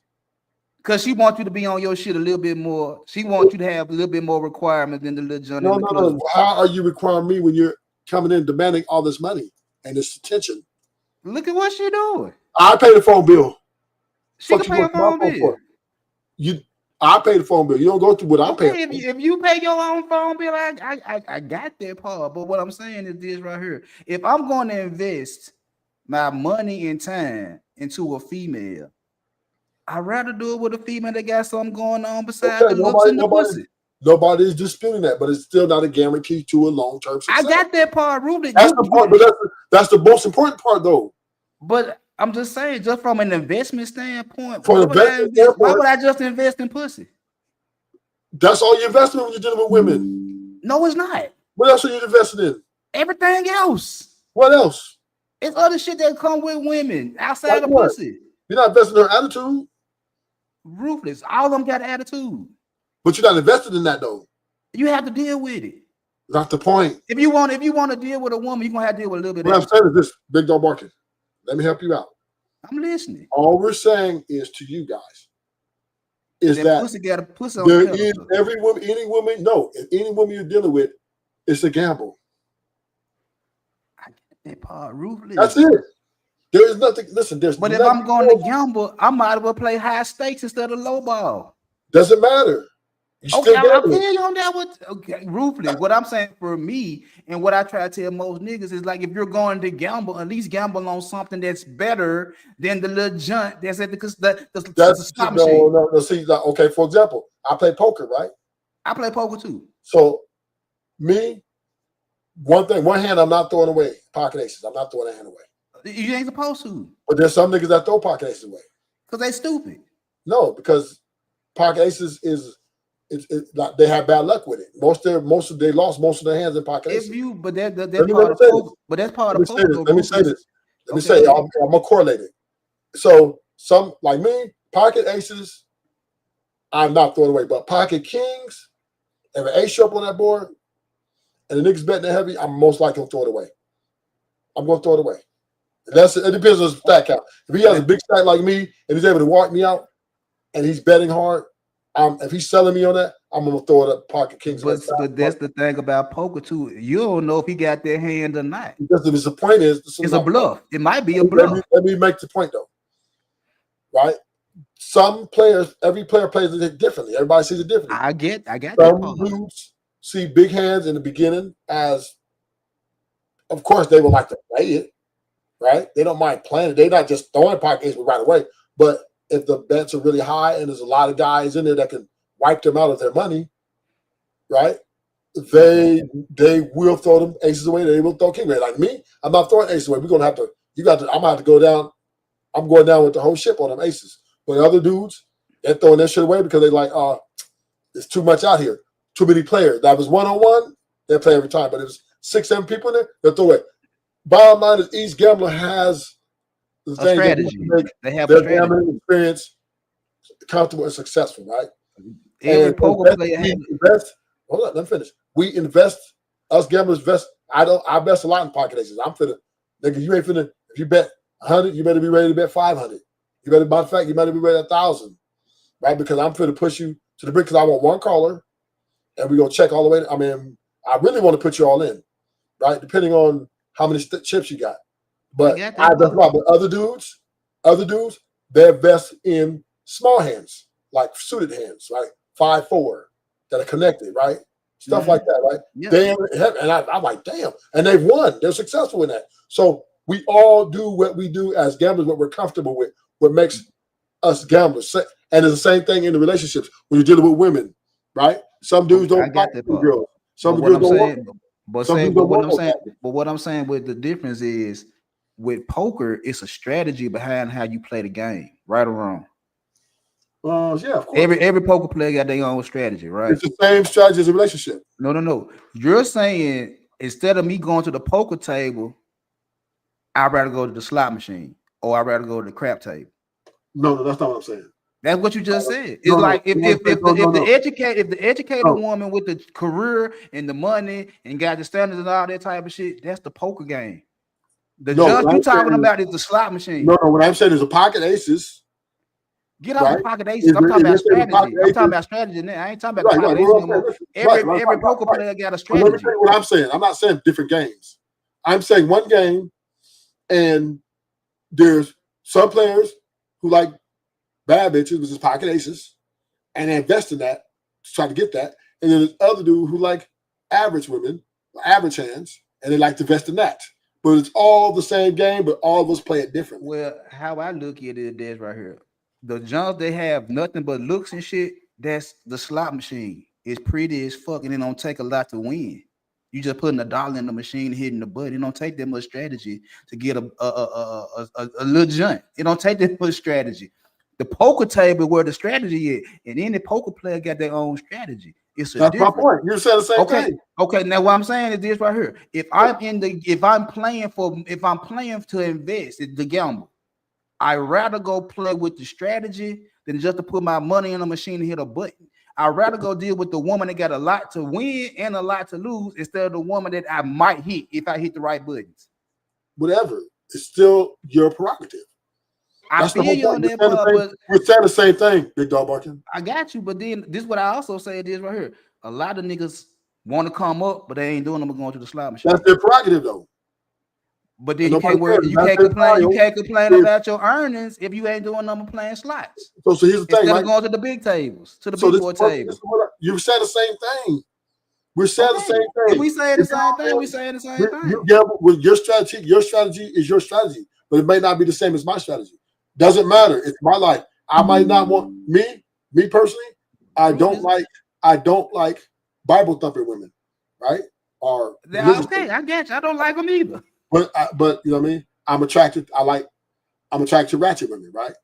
Because she wants you to be on your shit a little bit more. She wants you to have a little bit more requirements than the little giant. No. How are you requiring me when you're coming in demanding all this money and this attention? Look at what she doing. I pay the phone bill. She can pay a phone bill. I pay the phone bill. You don't go through what I'm paying. If you pay your own phone bill, I got that part. But what I'm saying is this right here. If I'm going to invest my money and time into a female, I'd rather do it with a female that got something going on besides the looks and the pussy. Nobody is disputing that, but it's still not a guarantee to a long-term success. I got that part, Ruben. That's the part, but that's the most important part, though. But I'm just saying, just from an investment standpoint, why would I just invest in pussy? That's all you're investing in when you're dealing with women. No, it's not. What else are you investing in? Everything else. What else? It's other shit that come with women outside of pussy. You're not investing in her attitude. Ruthless. All of them got attitude. But you're not invested in that, though. You have to deal with it. That's the point. If you want to deal with a woman, you're gonna have to deal with a little bit. What I'm saying is this, Big Dog Barkin. Let me help you out. I'm listening. All we're saying is to you guys is that pussy got a pussy on there is any woman you're dealing with, it's a gamble. I get that part, Ruthless. That's it. There is nothing. Listen, there's. But if I'm going to gamble, I might as well play high stakes instead of low ball. Doesn't matter. Okay, I feel you on that. Ruthless. What I'm saying for me and what I try to tell most niggas is like if you're going to gamble, at least gamble on something that's better than the little junk that's at the slot machine. No. See, okay. For example, I play poker, right? I play poker too. So, one hand I'm not throwing away pocket aces. I'm not throwing a hand away. You ain't supposed to. But there's some niggas that throw pocket aces away because they stupid. No, because pocket aces they have bad luck with it. They lost most of their hands in pocket aces. That's part of poker. Let me say this. I'm gonna correlate it. So some like me, pocket aces, I'm not throwing away. But pocket kings, if an ace show up on that board and the niggas betting that heavy, I'm most likely gonna throw it away. I'm gonna throw it away. It depends on his stack count. If he has a big stack like me and he's able to walk me out and he's betting hard, If he's selling me on that, I'm gonna throw it at Pocket Kings. But that's the thing about poker too. You don't know if he got that hand or not. Because the point is, It's a bluff. It might be a bluff. Let me make the point though. Right? Some players, every player plays it differently. Everybody sees it differently. I get Some dudes see big hands in the beginning as, of course, they would like to play it, right? They don't mind playing it. They're not just throwing pocket aces right away. But if the bets are really high and there's a lot of guys in there that can wipe them out of their money, right? They will throw them aces away. They will throw king away. Like me, I'm not throwing aces away. We're gonna have to. I'm gonna have to go down. I'm going down with the whole ship on them aces. But other dudes, they're throwing that shit away because they like, there's too much out here. Too many players. That was 1-on-1, they play every time. But if it's 6-7 people in there, they'll throw it. Bottom line is each gambler has the thing strategy. They have their a strategy. gambling experience comfortable and successful, right? Every poker player has invest. Hold on, let me finish. We invest, us gamblers invest. I invest a lot in pocket aces. I'm finna, nigga, you ain't finna, if you bet 100, you better be ready to bet 500. You better, matter of fact, you better be ready at 1,000, right? Because I'm finna push you to the brink because I want one caller and we're gonna check all the way. I mean, I really want to put you all in, right? Depending on how many chips you got. But other dudes, they invest in small hands, like suited hands, right? 5-4 that are connected, right? Stuff like that, right? Yeah. Damn, and I'm like, damn, and they've won. They're successful in that. So we all do what we do as gamblers, what we're comfortable with, what makes us gamblers. And it's the same thing in the relationships when you're dealing with women, right? Some dudes don't like girls. Some girls don't want them. But what I'm saying with the difference is with poker, it's a strategy behind how you play the game, right or wrong. Yeah, of course. Every poker player got their own strategy, right? It's the same strategy as a relationship. No. You're saying instead of me going to the poker table, I'd rather go to the slot machine or I'd rather go to the crap table. No, that's not what I'm saying. That's what you just said. It's like if the educated woman with the career and the money and got the standards and all that type of shit, that's the poker game. The junk you talking about is the slot machine. No, what I'm saying is a pocket aces. Get off the pocket aces. I'm talking about strategy. I'm talking about strategy now. I ain't talking about pocket aces no more. Every poker player got a strategy. Let me tell you what I'm saying. I'm not saying different games. I'm saying one game, and there's some players who like bad bitches, which is pocket aces, and they invest in that to try to get that. And then there's other dude who like average women, average hands, and they like to invest in that. But it's all the same game, but all of us play it differently. Well, how I look at it is right here. The Johns, they have nothing but looks and shit. That's the slot machine. It's pretty as fuck, and it don't take a lot to win. You just putting $1 in the machine, hitting the button. It don't take that much strategy to get a little junk. It don't take that much strategy. The poker table where the strategy is, and any poker player got their own strategy. That's my point. You said the same thing. Okay. Now what I'm saying is this right here. If I'm playing to invest, the gamble, I'd rather go play with the strategy than just to put my money in a machine and hit a button. I'd rather go deal with the woman that got a lot to win and a lot to lose instead of the woman that I might hit if I hit the right buttons. Whatever. It's still your prerogative. I feel you on that part, but we're saying the same thing, Big Dog Barkin. I got you, but then this is what I also say this right here. A lot of niggas want to come up, but they ain't doing them going to the slot machine. That's their prerogative though. But then you can't complain about your earnings if you ain't doing them playing slots. So here's the thing, instead right? of going to the big tables, to the big boy table. You said the same thing. We're saying the same thing. If we saying the same thing, we saying the same thing. You gamble with your strategy. Your strategy is your strategy, but it may not be the same as my strategy. Doesn't matter. It's my life. I might not want me personally. I don't like Bible thumping women, right? Or okay, I get you. I don't like them either. But you know what I mean. I'm attracted to ratchet women, right?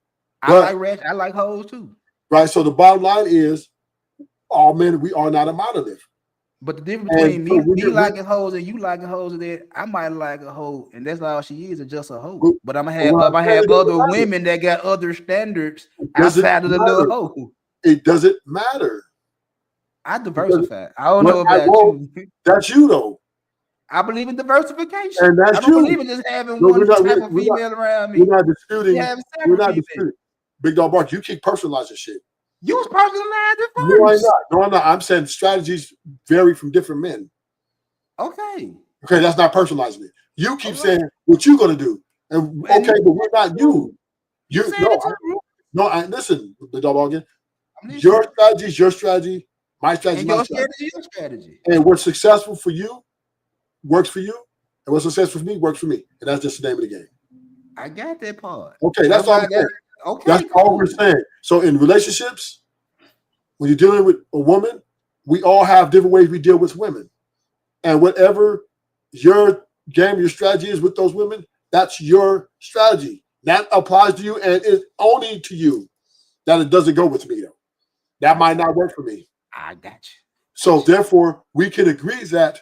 I like ratchet. I like hoes too. Right. So the bottom line is, all men, we are not a monolith. But the difference between me liking hoes and you liking hoes is that I might like a hoe, and that's all she is just a hoe. But I'm gonna have other women that got other standards outside of the little hoe. It doesn't matter. I diversify. I don't know about you. That's you though. I believe in diversification. And that's I don't believe in just having one type of female around me. We're not disputing. We're not disputing. Big Dog Bark, you keep personalizing shit. You was personalized it No, I'm first. not. No, I'm not. I'm saying strategies vary from different men. Okay. Okay, that's not personalizing it. You keep All right. saying what you're gonna do, and And okay, but we're not you. You said it too. Listen, the double again. I'm listening. Your strategy is your strategy. My strategy, And my your strategy. strategy, your strategy. And what's successful for you works for you, and what's successful for me works for me, and that's just the name of the game. I got that part. Okay, that's all. Okay, that's cool. all we're saying. So in relationships, when you're dealing with a woman, we all have different ways we deal with women, and whatever your game, your strategy is with those women, that's your strategy. That applies to you, and it's only to you. That it doesn't go with me though. That might not work for me. I got you. So therefore, we can agree that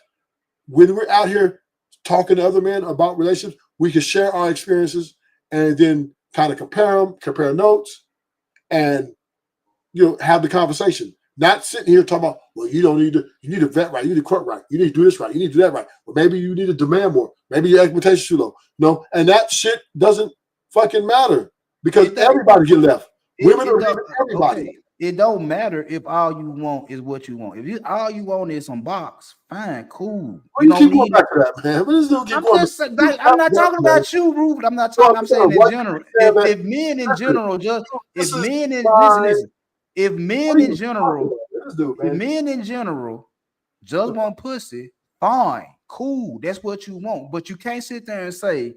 when we're out here talking to other men about relationships, we can share our experiences and then kind of compare notes, and have the conversation. Not sitting here talking about, well, you need to vet right, you need to court right, you need to do this right, you need to do that right. Well, maybe you need to demand more, maybe your expectations too low. No, and that shit doesn't fucking matter because everybody get left. Women are leaving everybody. Okay. It don't matter if all you want is what you want. If all you want is some box, fine, cool. Why you keep going back to that, man? What is I'm not talking about you, Rupert. I'm not talking. I'm saying in general. If men in general if men in general just want pussy, fine, cool. That's what you want. But you can't sit there and say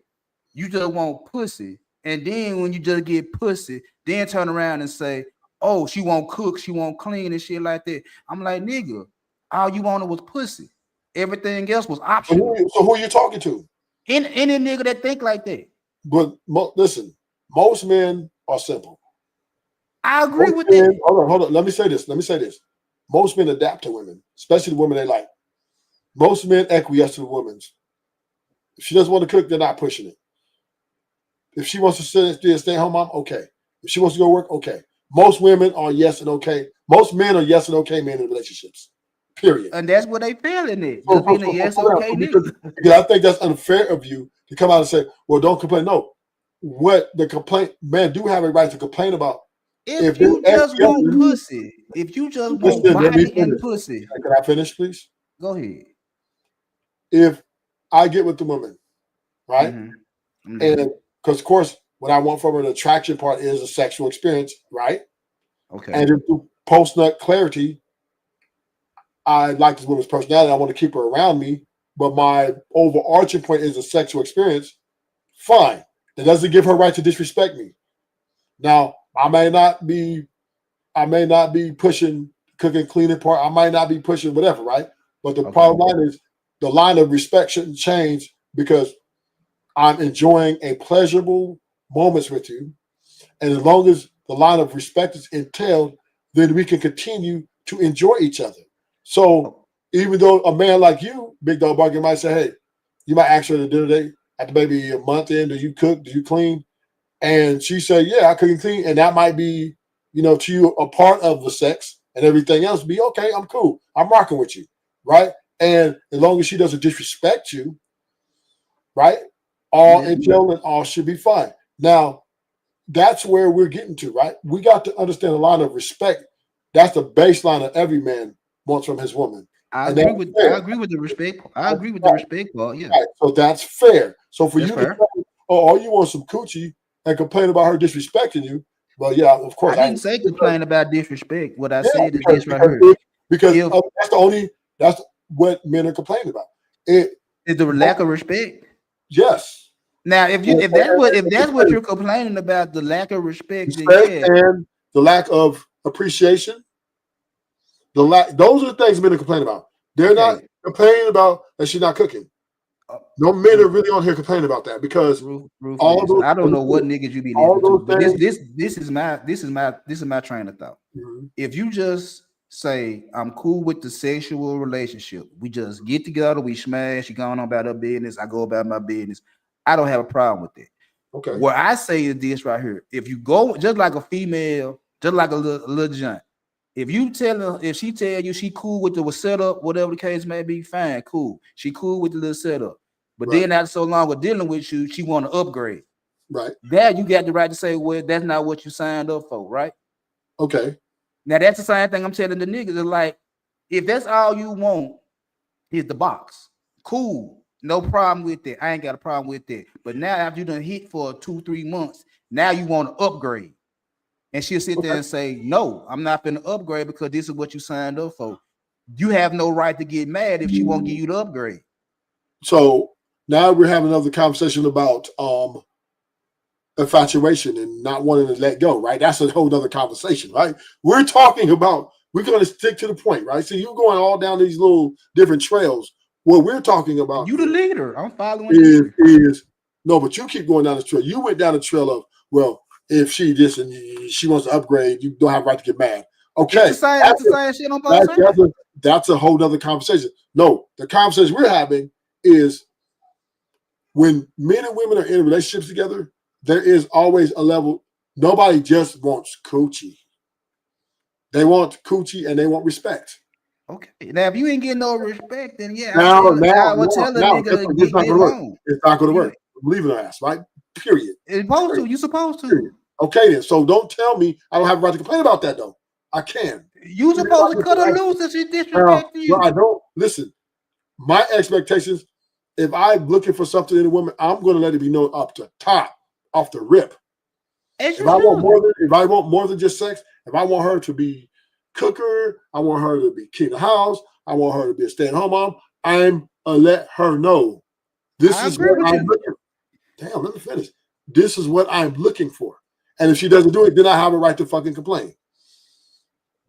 you just want pussy, and then when you just get pussy, then turn around and say, oh, she won't cook, she won't clean and shit like that. I'm like, nigga, all you wanted was pussy. Everything else was optional. So who are you talking to? Any nigga that think like that. But listen, most men are simple. I agree with that. Hold on. Let me say this. Most men adapt to women, especially the women they like. Most men acquiesce to the women's. If she doesn't want to cook, they're not pushing it. If she wants to stay home mom, okay. If she wants to go work, okay. Most women are yes and okay. Most men are yes and okay men in relationships. Period. And that's what they feeling it. Just being a yes okay nigga. Because I think that's unfair of you to come out and say, well, don't complain. No. What the complaint, men do have a right to complain about. If you just want pussy, if you just want body and pussy. Can I finish, please? Go ahead. If I get with the woman, right? Mm-hmm. And because, of course, what I want from her, the attraction part is a sexual experience, right? Okay. And through post-nut clarity, I like this woman's personality. I want to keep her around me, but my overarching point is a sexual experience. Fine. That doesn't give her right to disrespect me. Now, I may not be pushing cooking, cleaning part. I might not be pushing whatever, right? But the problem line is the line of respect shouldn't change because I'm enjoying a pleasurable moments with you. And as long as the line of respect is entailed, then we can continue to enjoy each other. So even though a man like you, Big Dog Bargain, might say, hey, you might ask her to dinner date after maybe a month in, do you cook? Do you clean? And she said, yeah, I cook and clean. And that might be, to you a part of the sex and everything else be okay. I'm cool. I'm rocking with you. Right. And as long as she doesn't disrespect you, right? All entailed and all should be fine. Now, that's where we're getting to, right? We got to understand a line of respect. That's the baseline of every man wants from his woman. I agree with the respect. I agree with the respect part. Yeah. Right. So that's fair. So for you to say, oh, you want some coochie and complain about her disrespecting you, well, yeah, of course. I didn't say complain about disrespect. What I said is this right here. Because that's what men are complaining about. It is the lack of respect. Yes. Now, if that's what you're complaining about, the lack of respect, and the lack of appreciation, those are the things men are complaining about. They're not complaining about that she's not cooking. No men are really on here complaining about that because I don't know what niggas you be listening to, but this is my train of thought. Mm-hmm. If you just say I'm cool with the sexual relationship, we just get together, we smash, you going on about her business, I go about my business. I don't have a problem with that. Okay. What I say is this right here: if you go just like a female, just like a little giant, if she tell you she cool with the setup, whatever the case may be, fine, cool. She cool with the little setup. But then after so long with dealing with you, she want to upgrade. Right. That you got the right to say, well, that's not what you signed up for, right? Okay. Now that's the same thing I'm telling the niggas. Is like, if that's all you want is the box, cool, no problem with that. I ain't got a problem with that. But now after you done hit for 2-3 months, now you want to upgrade. And she'll sit there and say, no, I'm not going to upgrade because this is what you signed up for. You have no right to get mad if she won't give you the upgrade. So now we're having another conversation about infatuation and not wanting to let go, right? That's a whole other conversation, right? We're talking about, we're going to stick to the point, right? So you're going all down these little different trails. What we're talking about, you the leader. I'm following is no, but you keep going down the trail. You went down the trail of, well, if she this and she wants to upgrade, you don't have a right to get mad. Okay, it's the same shit on both sides. That's a whole other conversation. No, the conversation we're having is when men and women are in relationships together, there is always a level. Nobody just wants coochie. They want coochie and they want respect. Okay. Now, if you ain't getting no respect, then yeah, I would tell the nigga to get along. It's not going to work. Believe it or not, right? Period. It's supposed to. You're supposed to. Period. Okay, then. So don't tell me I don't have a right to complain about that, though. I can. You supposed to cut her loose if she disrespecting you. Well, I don't. Listen, my expectations, if I'm looking for something in a woman, I'm going to let it be known up to top, off the rip. If I want more than just sex, if I want her to be cooker, I want her to be king of the house, I want her to be a stay-at-home mom, I'm going to let her know. This is what I'm looking for. Damn, let me finish. This is what I'm looking for. And if she doesn't do it, then I have a right to fucking complain.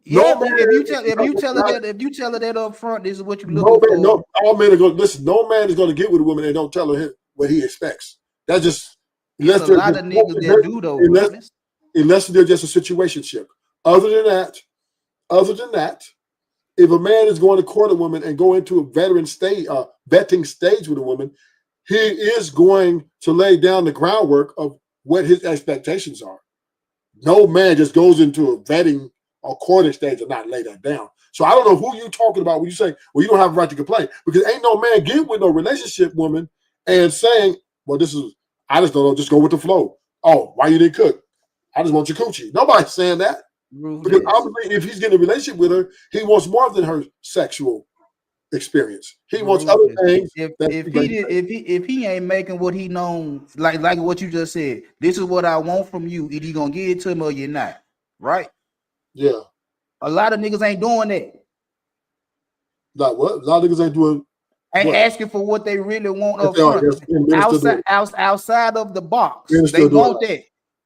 Yeah, but if you tell her that up front, this is what you looking for. All men are going to listen. No man is going to get with a woman and don't tell her what he expects. That's just unless a lot of niggas that do though. Unless they're just a situationship. Other than that, if a man is going to court a woman and go into a vetting stage with a woman, he is going to lay down the groundwork of what his expectations are. No man just goes into a vetting or courting stage and not lay that down. So I don't know who you're talking about when you say, well, you don't have a right to complain, because ain't no man getting with no relationship woman and saying, well, I just don't know, just go with the flow. Oh, why you didn't cook? I just want your coochie. Nobody's saying that. Because obviously, if he's getting a relationship with her, he wants more than her sexual experience. He wants other things. If he ain't making what he known, like what you just said, this is what I want from you. Either you gonna give it to him or you're not, right? Yeah. A lot of niggas ain't doing that. Like what? A lot of niggas ain't doing. Ain't asking for what they really want up front. Outside of the box, they want that.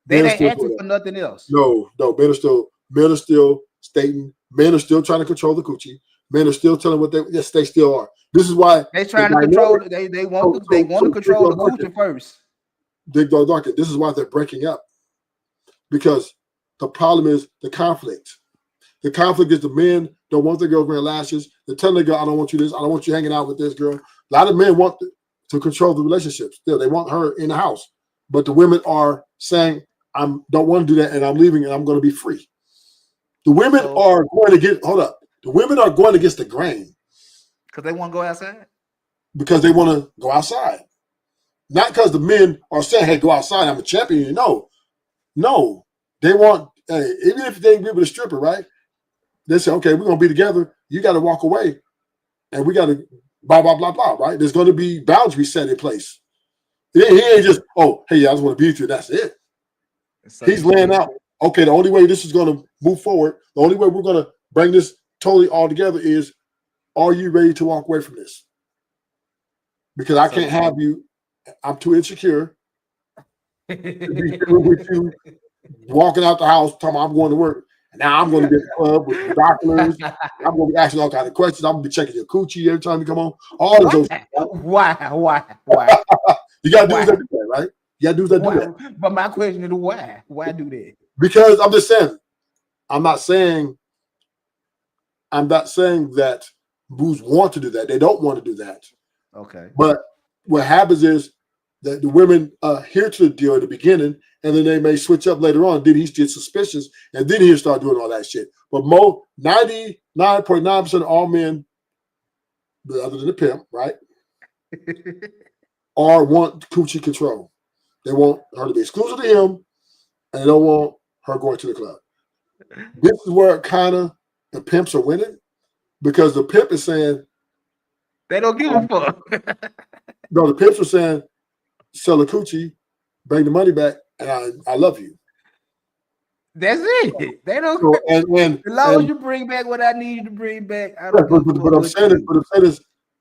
They ain't asking for nothing else. No, men are still stating. Men are still trying to control the coochie. Men are still telling what they still are. This is why they trying to control. They want to control the coochie first. Big Dog Darkin. This is why they're breaking up, because the problem is the conflict. The conflict is the men don't want their girls wearing lashes. They're telling the girl, I don't want you this. I don't want you hanging out with this girl. A lot of men want to control the relationship. Still, they want her in the house, but the women are saying, I don't want to do that, and I'm leaving, and I'm going to be free. The women are going to get, hold up. The women are going against the grain. Because they want to go outside? Because they want to go outside. Not because the men are saying, hey, go outside, I'm a champion. No. They want, even if they agree with a stripper, right? They say, okay, we're going to be together. You got to walk away, and we got to blah, blah, blah, blah, right? There's going to be boundaries set in place. He ain't just, oh, hey, I just want to be with you. That's it. He's laying out, okay, the only way this is going to move forward, the only way we're going to bring this totally all together is, are you ready to walk away from this? Because I can't have you, I'm too insecure to be with you walking out the house talking about I'm going to work. And now I'm going to be at the club with the doctors. I'm going to be asking all kinds of questions. I'm going to be checking your coochie every time you come on. All of those. Why? You got dudes that do that, right? You got dudes that do that. But my question is why? Why do that? Because I'm just saying, I'm not saying that dudes want to do that. They don't want to do that. Okay. But what happens is that the women adhere to the deal at the beginning, and then they may switch up later on. Then he gets suspicious, and then he'll start doing all that shit. But 99.9% of all men, other than the pimp, right, want coochie control. They want her to be exclusive to him, and they don't want her going to the club. This is where kind of the pimps are winning because the pimp is saying they don't give a fuck. no. The pimps are saying sell a coochie, bring the money back, and I love you. That's it. They don't. So, as long as you bring back what I need you to bring back, I don't give a fuck. But I'm saying is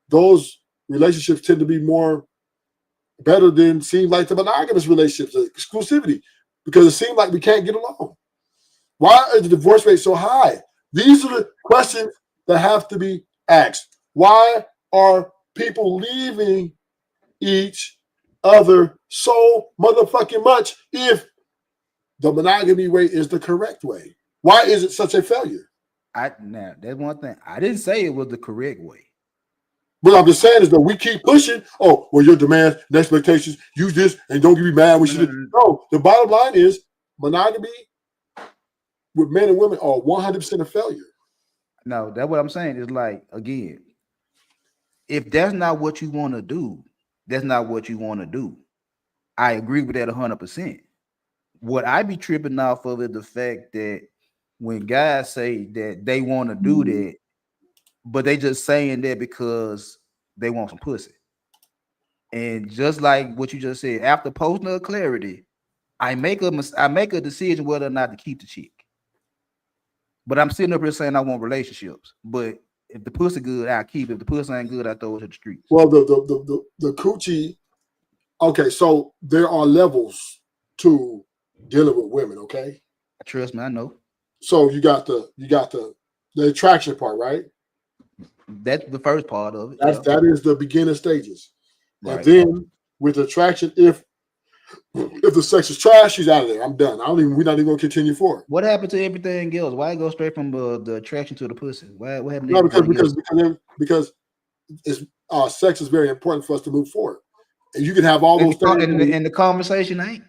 those relationships tend to be more better than seem like the monogamous relationships, the exclusivity, because it seems like we can't get along. Why is the divorce rate so high? These are the questions that have to be asked. Why are people leaving each other so motherfucking much if the monogamy way is the correct way? Why is it such a failure? Now that's one thing. I didn't say it was the correct way. What I'm just saying is that we keep pushing. Oh, well, your demands and expectations, use this and don't get me mad. We should. No, the bottom line is monogamy with men and women are 100% a failure. No, that's what I'm saying. Is like, again, if that's not what you want to do, that's not what you want to do. I agree with that 100%. What I be tripping off of is the fact that when guys say that they want to do that, but they just saying that because they want some pussy. And just like what you just said, after posting of clarity, I make a decision whether or not to keep the chick. But I'm sitting up here saying I want relationships. But if the pussy good, I keep it. If the pussy ain't good, I throw it to the streets. Well, the coochie. Okay, so there are levels to dealing with women. Okay, Trust me, I know. so you got the attraction part, right? That's the first part of it. That is the beginning stages, Right. and then with attraction, if the sex is trash, she's out of there. I'm done. We're not even gonna continue forward. What happened to everything else? Why go straight from the attraction to the pussy? What happened? No, To because it's sex is very important for us to move forward, and you can have all those things. And the conversation ain't.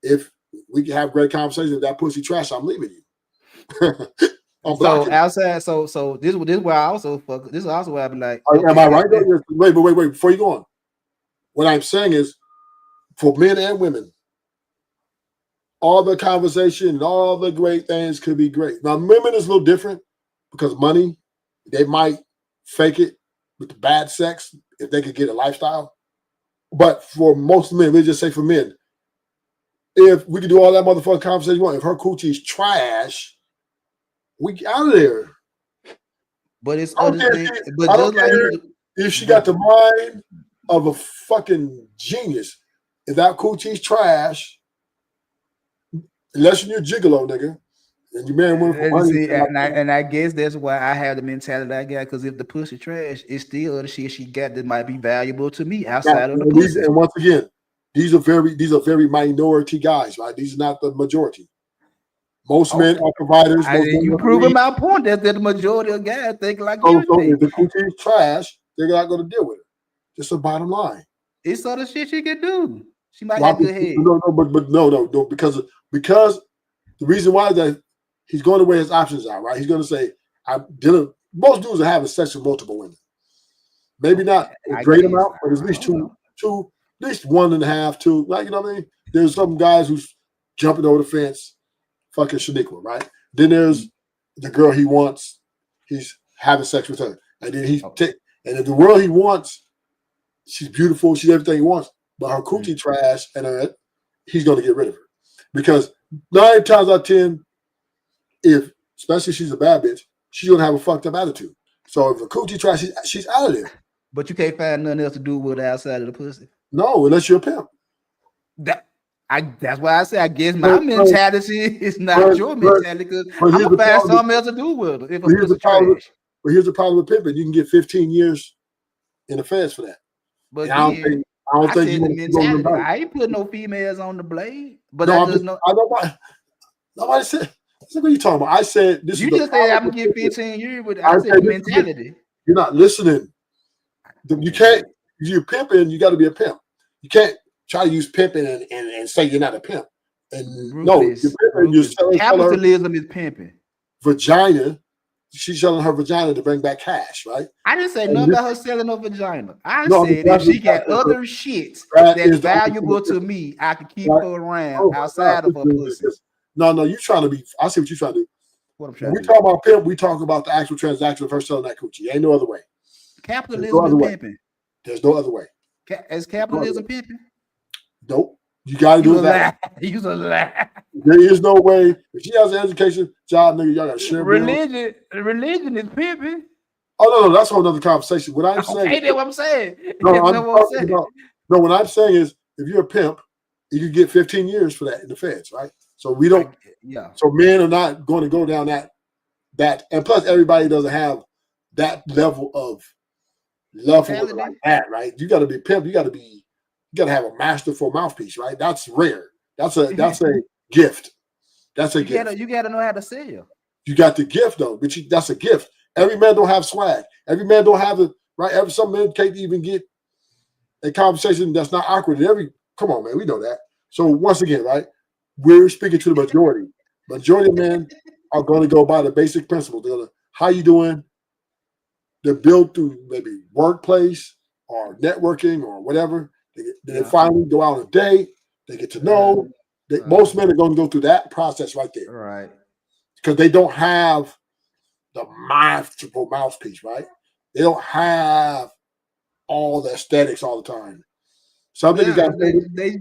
If we can have great conversations, if that pussy trash, I'm leaving you. So outside, so this is where I also fuck. This is also where I be like, am I right? Wait, before you go on. What I'm saying is, for men and women, all the conversation and all the great things could be great. Now, women is a little different because money, they might fake it with the bad sex if they could get a lifestyle. But for most men, we just say for men, if we could do all that motherfucking conversation you want, if her coochie's trash, we get out of there. But it's I don't other care things. if- But I don't just like care if she got the mind of a fucking genius. If that coochie's trash, unless you're a gigolo, nigga, and you marry women for money. and I guess that's why I have the mentality I got. Because if the pussy trash, it's still the shit she got that might be valuable to me outside of the pussy. And once again, these are very minority guys, right? These are not the majority. Most men are providers. You proving my point that the majority of guys think like so you if think. the coochie is trash, they're not going to deal with it. Just the bottom line. It's other shit she can do. She might have good head. No, because the reason why is that he's going to weigh his options out, right? He's going to say, I'm dealing. Most dudes are having sex with multiple women. Maybe not a great amount, but at least two, at least 1.5, 2. Like, you know what I mean? There's some guys who's jumping over the fence, fucking Shaniqua, right? Then there's the girl he wants. He's having sex with her, and then and if the girl he wants, she's beautiful, she's everything he wants, but her coochie trash, and he's going to get rid of her because 9 times out of 10, especially if she's a bad bitch, she's going to have a fucked up attitude. So if a coochie trash, she's out of there. But you can't find nothing else to do with outside of the pussy. No, unless you're a pimp. That's why I say I guess my mentality is not your mentality because I'm gonna find something else to do with it. If a pussy trash. But here's the problem with pimping: you can get 15 years in the feds for that. But I don't think you mentality. I ain't putting no females on the blade. But nobody said. What are you talking about? I said this. You just said I'm gonna get 15 years, but I said mentality. You're not listening. You can't. You're pimping. You got to be a pimp. You can't try to use pimping and say you're not a pimp. And Ruthless, no, you're selling capitalism is pimping. Vagina. She's selling her vagina to bring back cash, right? I didn't say nothing about her selling her vagina. I said if she got other shit that's valuable to me, I could keep her around outside of her pussy. No, you trying to be. I see what you're trying to do. What I'm When trying we to talk about pimp, we talk about the actual transaction of her selling that coochie. Ain't no other way. Capitalism other is way. pimping. There's no other way. Is capitalism pimping? Nope. You got to You do a that. lie. You a lie. There is no way. If she has an education, job, nigga, y'all got to share bills. Religion is pimping. Oh no, that's a whole other conversation. What I'm saying, Okay, that's what I'm saying. no, That's I'm what I'm talking saying. about. No, what I'm saying is, if you're a pimp, you can get 15 years for that in the feds, right? So we don't. Yeah. So men are not going to go down that, and plus everybody doesn't have that level of love for women like that, right? You got to be pimp. You got to have a masterful mouthpiece, right? That's rare. That's a gift. That's a gift. You gotta know how to sell. You got the gift though, but that's a gift. Every man don't have swag. Every man don't have it, right? Some men can't even get a conversation that's not awkward. Come on, man, we know that. So once again, right, we're speaking to the majority. Majority of men are going to go by the basic principles. They're gonna, how you doing? They're built through maybe workplace or networking or whatever. They finally go out on a date. They get to know. Most men are going to go through that process right there. Right. Because they don't have the mouthpiece, right? They don't have all the aesthetics all the time. Some niggas got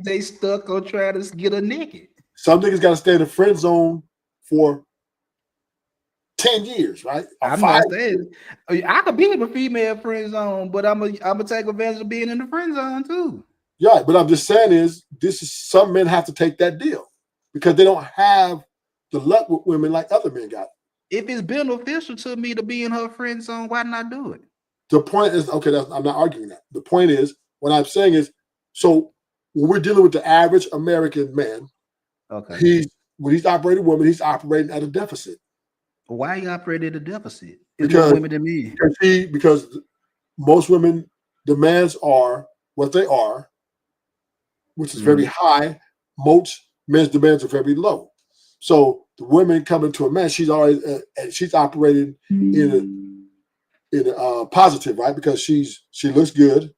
they stuck on trying to get a naked. Some niggas got to stay in the friend zone for 10 years, right? I'm not saying I could be in the female friend zone, but I'm gonna take advantage of being in the friend zone too. Yeah, but I'm just saying some men have to take that deal because they don't have the luck with women like other men got. If it's beneficial to me to be in her friend zone, why not do it? The point is, okay, I'm not arguing that. The point is, what I'm saying is, so when we're dealing with the average American man, okay, when he's operating women, he's operating at a deficit. Why he operated at a deficit? Because women than me. Because most women demands are what they are, which is very high. Most men's demands are very low. So the women coming to a man, she's operating in a positive, right? Because she looks good.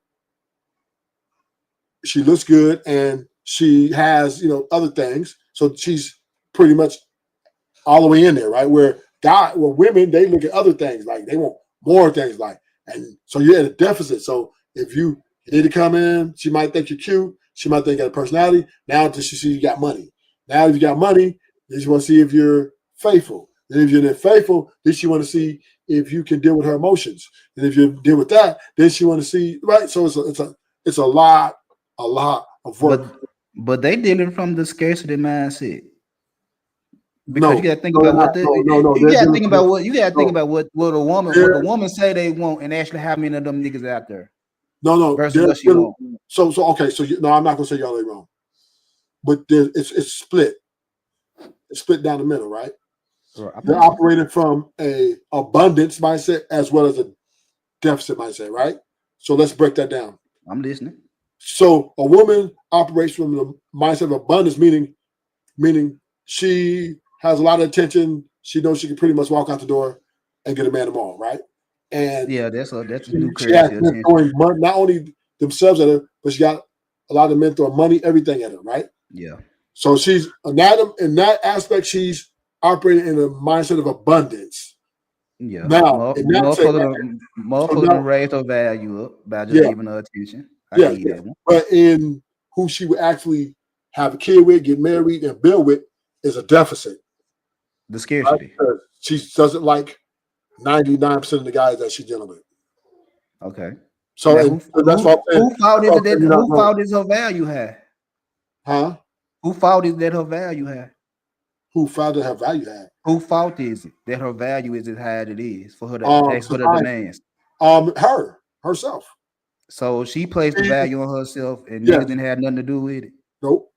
She looks good, and she has other things. So she's pretty much all the way in there, right? Where women, they look at other things, like they want more things, like, and so you're at a deficit. So if you need to come in, she might think you're cute. She might think you got a personality. Now until she sees you got money. Now if you got money, then she want to see if you're faithful. Then if you're not faithful, then she want to see if you can deal with her emotions. And if you deal with that, then she want to see, right? So it's a lot of work. But they dealing from the scarcity mindset. No, Because you gotta think about what you gotta think about what a woman say they want, and actually how many of them niggas out there. No. Versus what she want. So okay. So I'm not gonna say y'all ain't wrong, but it's split. It's split down the middle, right? They're operating from a abundance mindset as well as a deficit mindset, right? So let's break that down. I'm listening. So a woman operates from the mindset of abundance, meaning she has a lot of attention. She knows she can pretty much walk out the door and get a man tomorrow, right? And yeah, that's a new she has men throwing money, not only themselves at her, but she got a lot of men throwing money, everything at her, right? Yeah. So she's in that aspect, she's operating in a mindset of abundance. Yeah. Now, motherfucker raise her value up by just giving her attention. But in who she would actually have a kid with, get married, and build with is a deficit. The scarcity. Right? She doesn't like 99% of the guys that she's dealing with. Okay. So that's what I'm saying. Who fault is her value high? Huh? Who fault is that her value high? Who found that her value high? Who fault is it that her value is as high as it is for her to ask for the demands? Herself. So she placed the value on herself, and niggas didn't have nothing to do with it. Nope.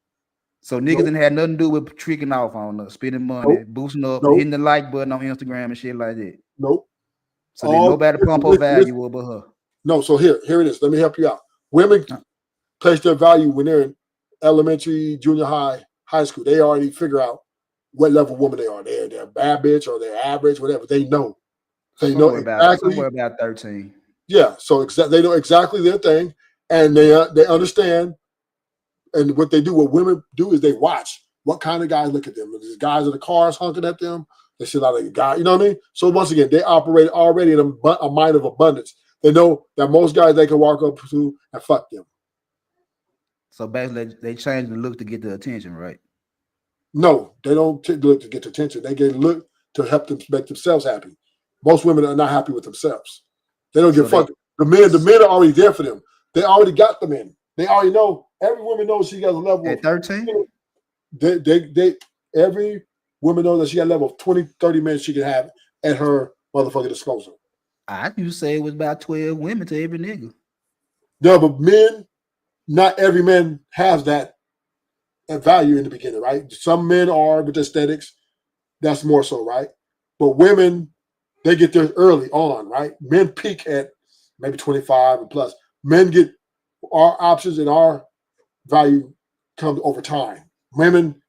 So niggas didn't have nothing to do with tricking off on her, spending money, boosting up, hitting the like button on Instagram and shit like that. Nope. So did nobody pump her value up but her? No. So here it is. Let me help you out. Women place their value when they're in elementary, junior high, high school. They already figure out what level woman they are. They're a bad bitch or they're average, whatever. They know. Somewhere about 13. Yeah. So they know exactly their thing, and they understand. And what they do, what women do, is they watch. what kind of guys look at them. There's guys in the cars honking at them. They see a lot of guys, you know what I mean? So once again, they operate already in a mind of abundance. They know that most guys they can walk up to and fuck them. So basically, they change the look to get the attention, right? No, they don't look to get attention. They get look to help them make themselves happy. Most women are not happy with themselves. They don't give So fuck. The men are already there for them. They already got the men. They already know. Every woman knows she has a level At 13? Every woman knows that she got a level of 20, 30 men she can have at her motherfucking disposal. I used to say it was about 12 women to every nigga. No, but men, not every man has that value in the beginning, right? Some men are with aesthetics. That's more so, right? But women, they get there early on, right? Men peak at maybe 25 and plus. Men get our options and our value comes over time. Women,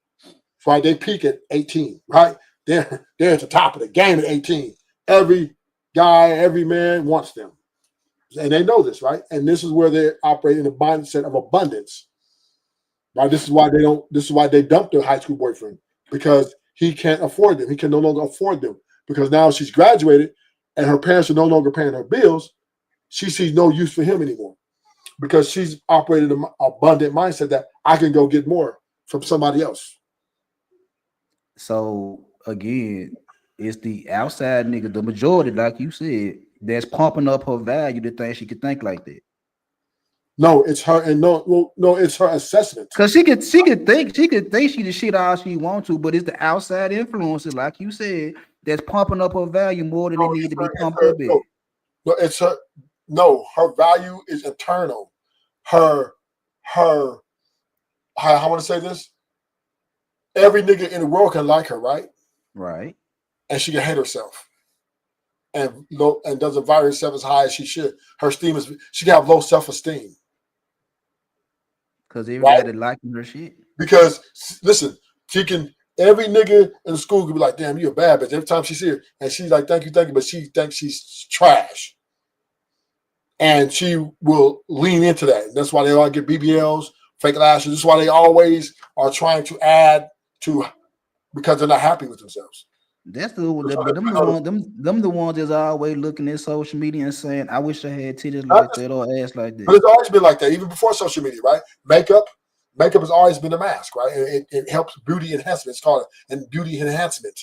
right, they peak at 18, right? They're at the top of the game at 18. Every guy, every man wants them. And they know this, right? And this is where they operate in a mindset of abundance. Right? This is why they dumped their high school boyfriend, because he can't afford them. He can no longer afford them. Because now she's graduated and her parents are no longer paying her bills. She sees no use for him anymore. Because she's operating an abundant mindset that I can go get more from somebody else. So again, it's the outside nigga, the majority, like you said, that's pumping up her value to think she could think like that. No, it's her, and no, it's her assessment. Cause she could think she the shit all she wants to, but it's the outside influences, like you said, that's pumping up her value more than they need to be pumped up. No, it's her. No, her value is internal. Her, how I want to say this. Every nigga in the world can like her, right? Right. And she can hate herself. And doesn't value herself as high as she should. Her esteem she can have low self-esteem. Because everybody liking her shit. Because listen, every nigga in the school could be like, damn, you a bad bitch. Every time she see her, and she's like, thank you, but she thinks she's trash. And she will lean into that. And that's why they all get BBLs, fake lashes. This is why they always are trying to add to, because they're not happy with themselves. That's the ones that's always looking at social media and saying, I wish I had titties like that or ass like that. But it's always been like that, even before social media, right? Makeup has always been a mask, right? It helps beauty enhancement. It's called beauty enhancement.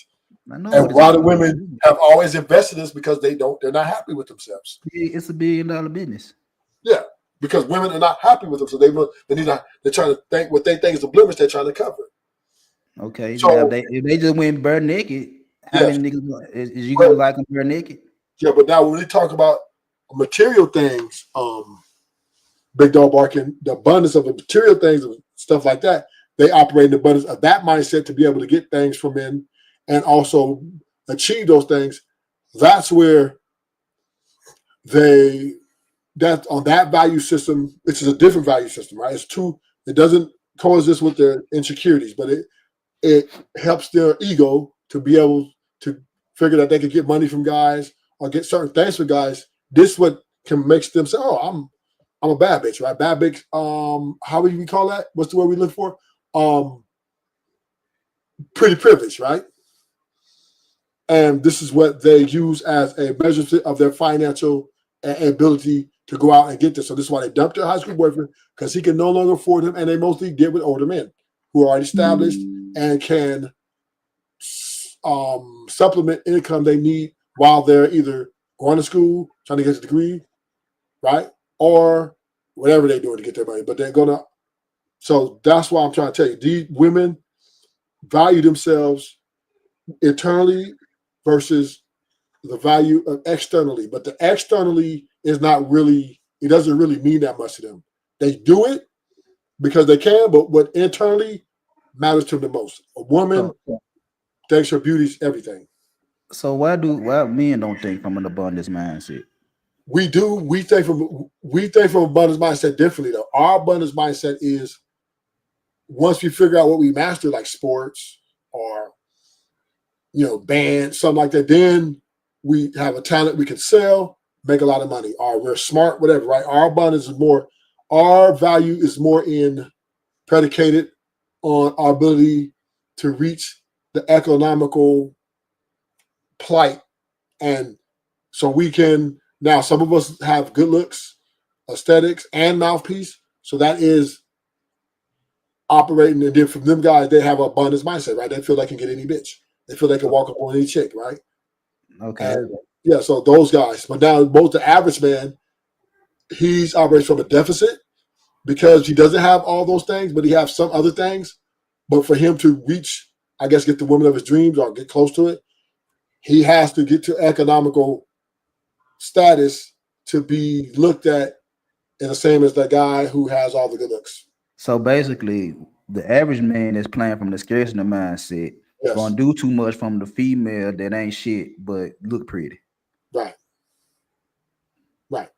And a lot of women have always invested in this because they're not happy with themselves. It's $1 billion business. Yeah, because women are not happy with them, so they're trying to think what they think is a blemish. They're trying to cover it. Okay, so now if they just went bare naked, how many niggas is you gonna like them bare naked? Yeah, but now when we talk about material things, Big Dog Barking, the abundance of the material things and stuff like that, they operate in the abundance of that mindset to be able to get things from men and also achieve those things. That's where on that value system, which is a different value system, right? It doesn't coexist with their insecurities, but it helps their ego to be able to figure that they can get money from guys or get certain things from guys. This is what can make them say, oh, I'm a bad bitch, right? Bad bitch, how would we call that? What's the word we look for? Pretty privileged, right? And this is what they use as a measure of their financial ability to go out and get this. So this is why they dumped their high school boyfriend, because he can no longer afford him, and they mostly get with older men who are already established and can supplement income they need while they're either going to school, trying to get a degree, right? Or whatever they're doing to get their money. But they're going to, so that's why I'm trying to tell you, these women value themselves internally versus the value of externally. But the externally is not really, it doesn't really mean that much to them. They do it because they can, but what internally matters to them the most. A woman thinks her beauty's everything. So why men don't think from an abundance mindset? We do. We think from abundance mindset differently though. Our abundance mindset is once we figure out what we master, like sports or band, something like that, then we have a talent we can sell, make a lot of money, or we're smart, whatever, right? Our abundance is more, our value is more predicated on our ability to reach the economical plight. And so we can, now some of us have good looks, aesthetics, and mouthpiece. So that is operating. And then from them guys, they have an abundance mindset, right? They feel they can get any bitch. They feel they can walk up on any chick, right? Okay. And yeah, so those guys. But now both the average man, he's operates from a deficit because he doesn't have all those things, but he has some other things. But for him to reach, I guess, get the woman of his dreams or get close to it, he has to get to economical status to be looked at in the same as the guy who has all the good looks. So basically, the average man that's playing from the scarcity mindset gonna do too much from the female that ain't shit but look pretty. Right. Right.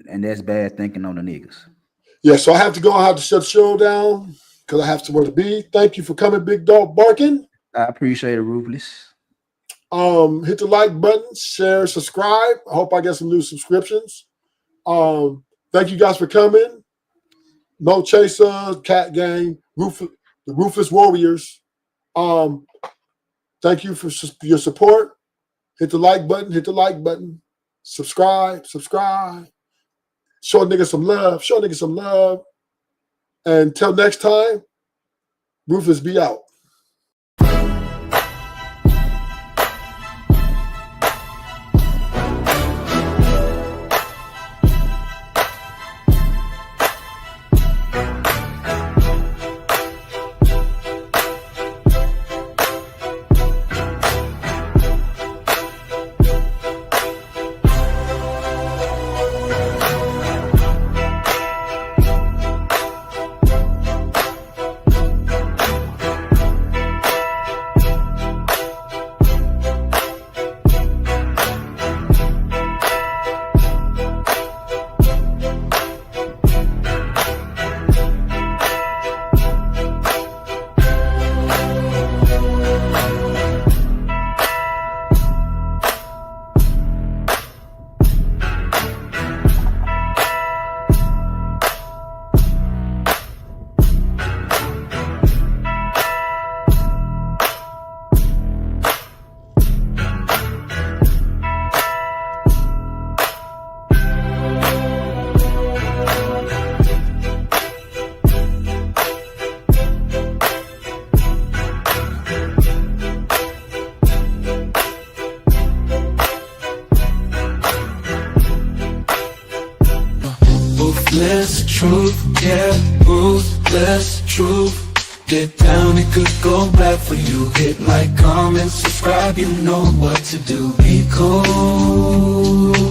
And that's bad thinking on the niggas. Yeah, so I have to go. I have to shut the show down because I have somewhere to be. Thank you for coming, Big Dog Barking. I appreciate it, Ruthless. Hit the like button, share, subscribe. I hope I get some new subscriptions. Thank you guys for coming. No Chaser, Cat Gang, the Ruthless Warriors. Thank you for your support. Hit the like button, subscribe. Show a nigga some love. And until next time, Ruthless be out. Ruthless truth, yeah, ruthless truth. Get down, it could go bad for you. Hit like, comment, subscribe, you know what to do. Be cool.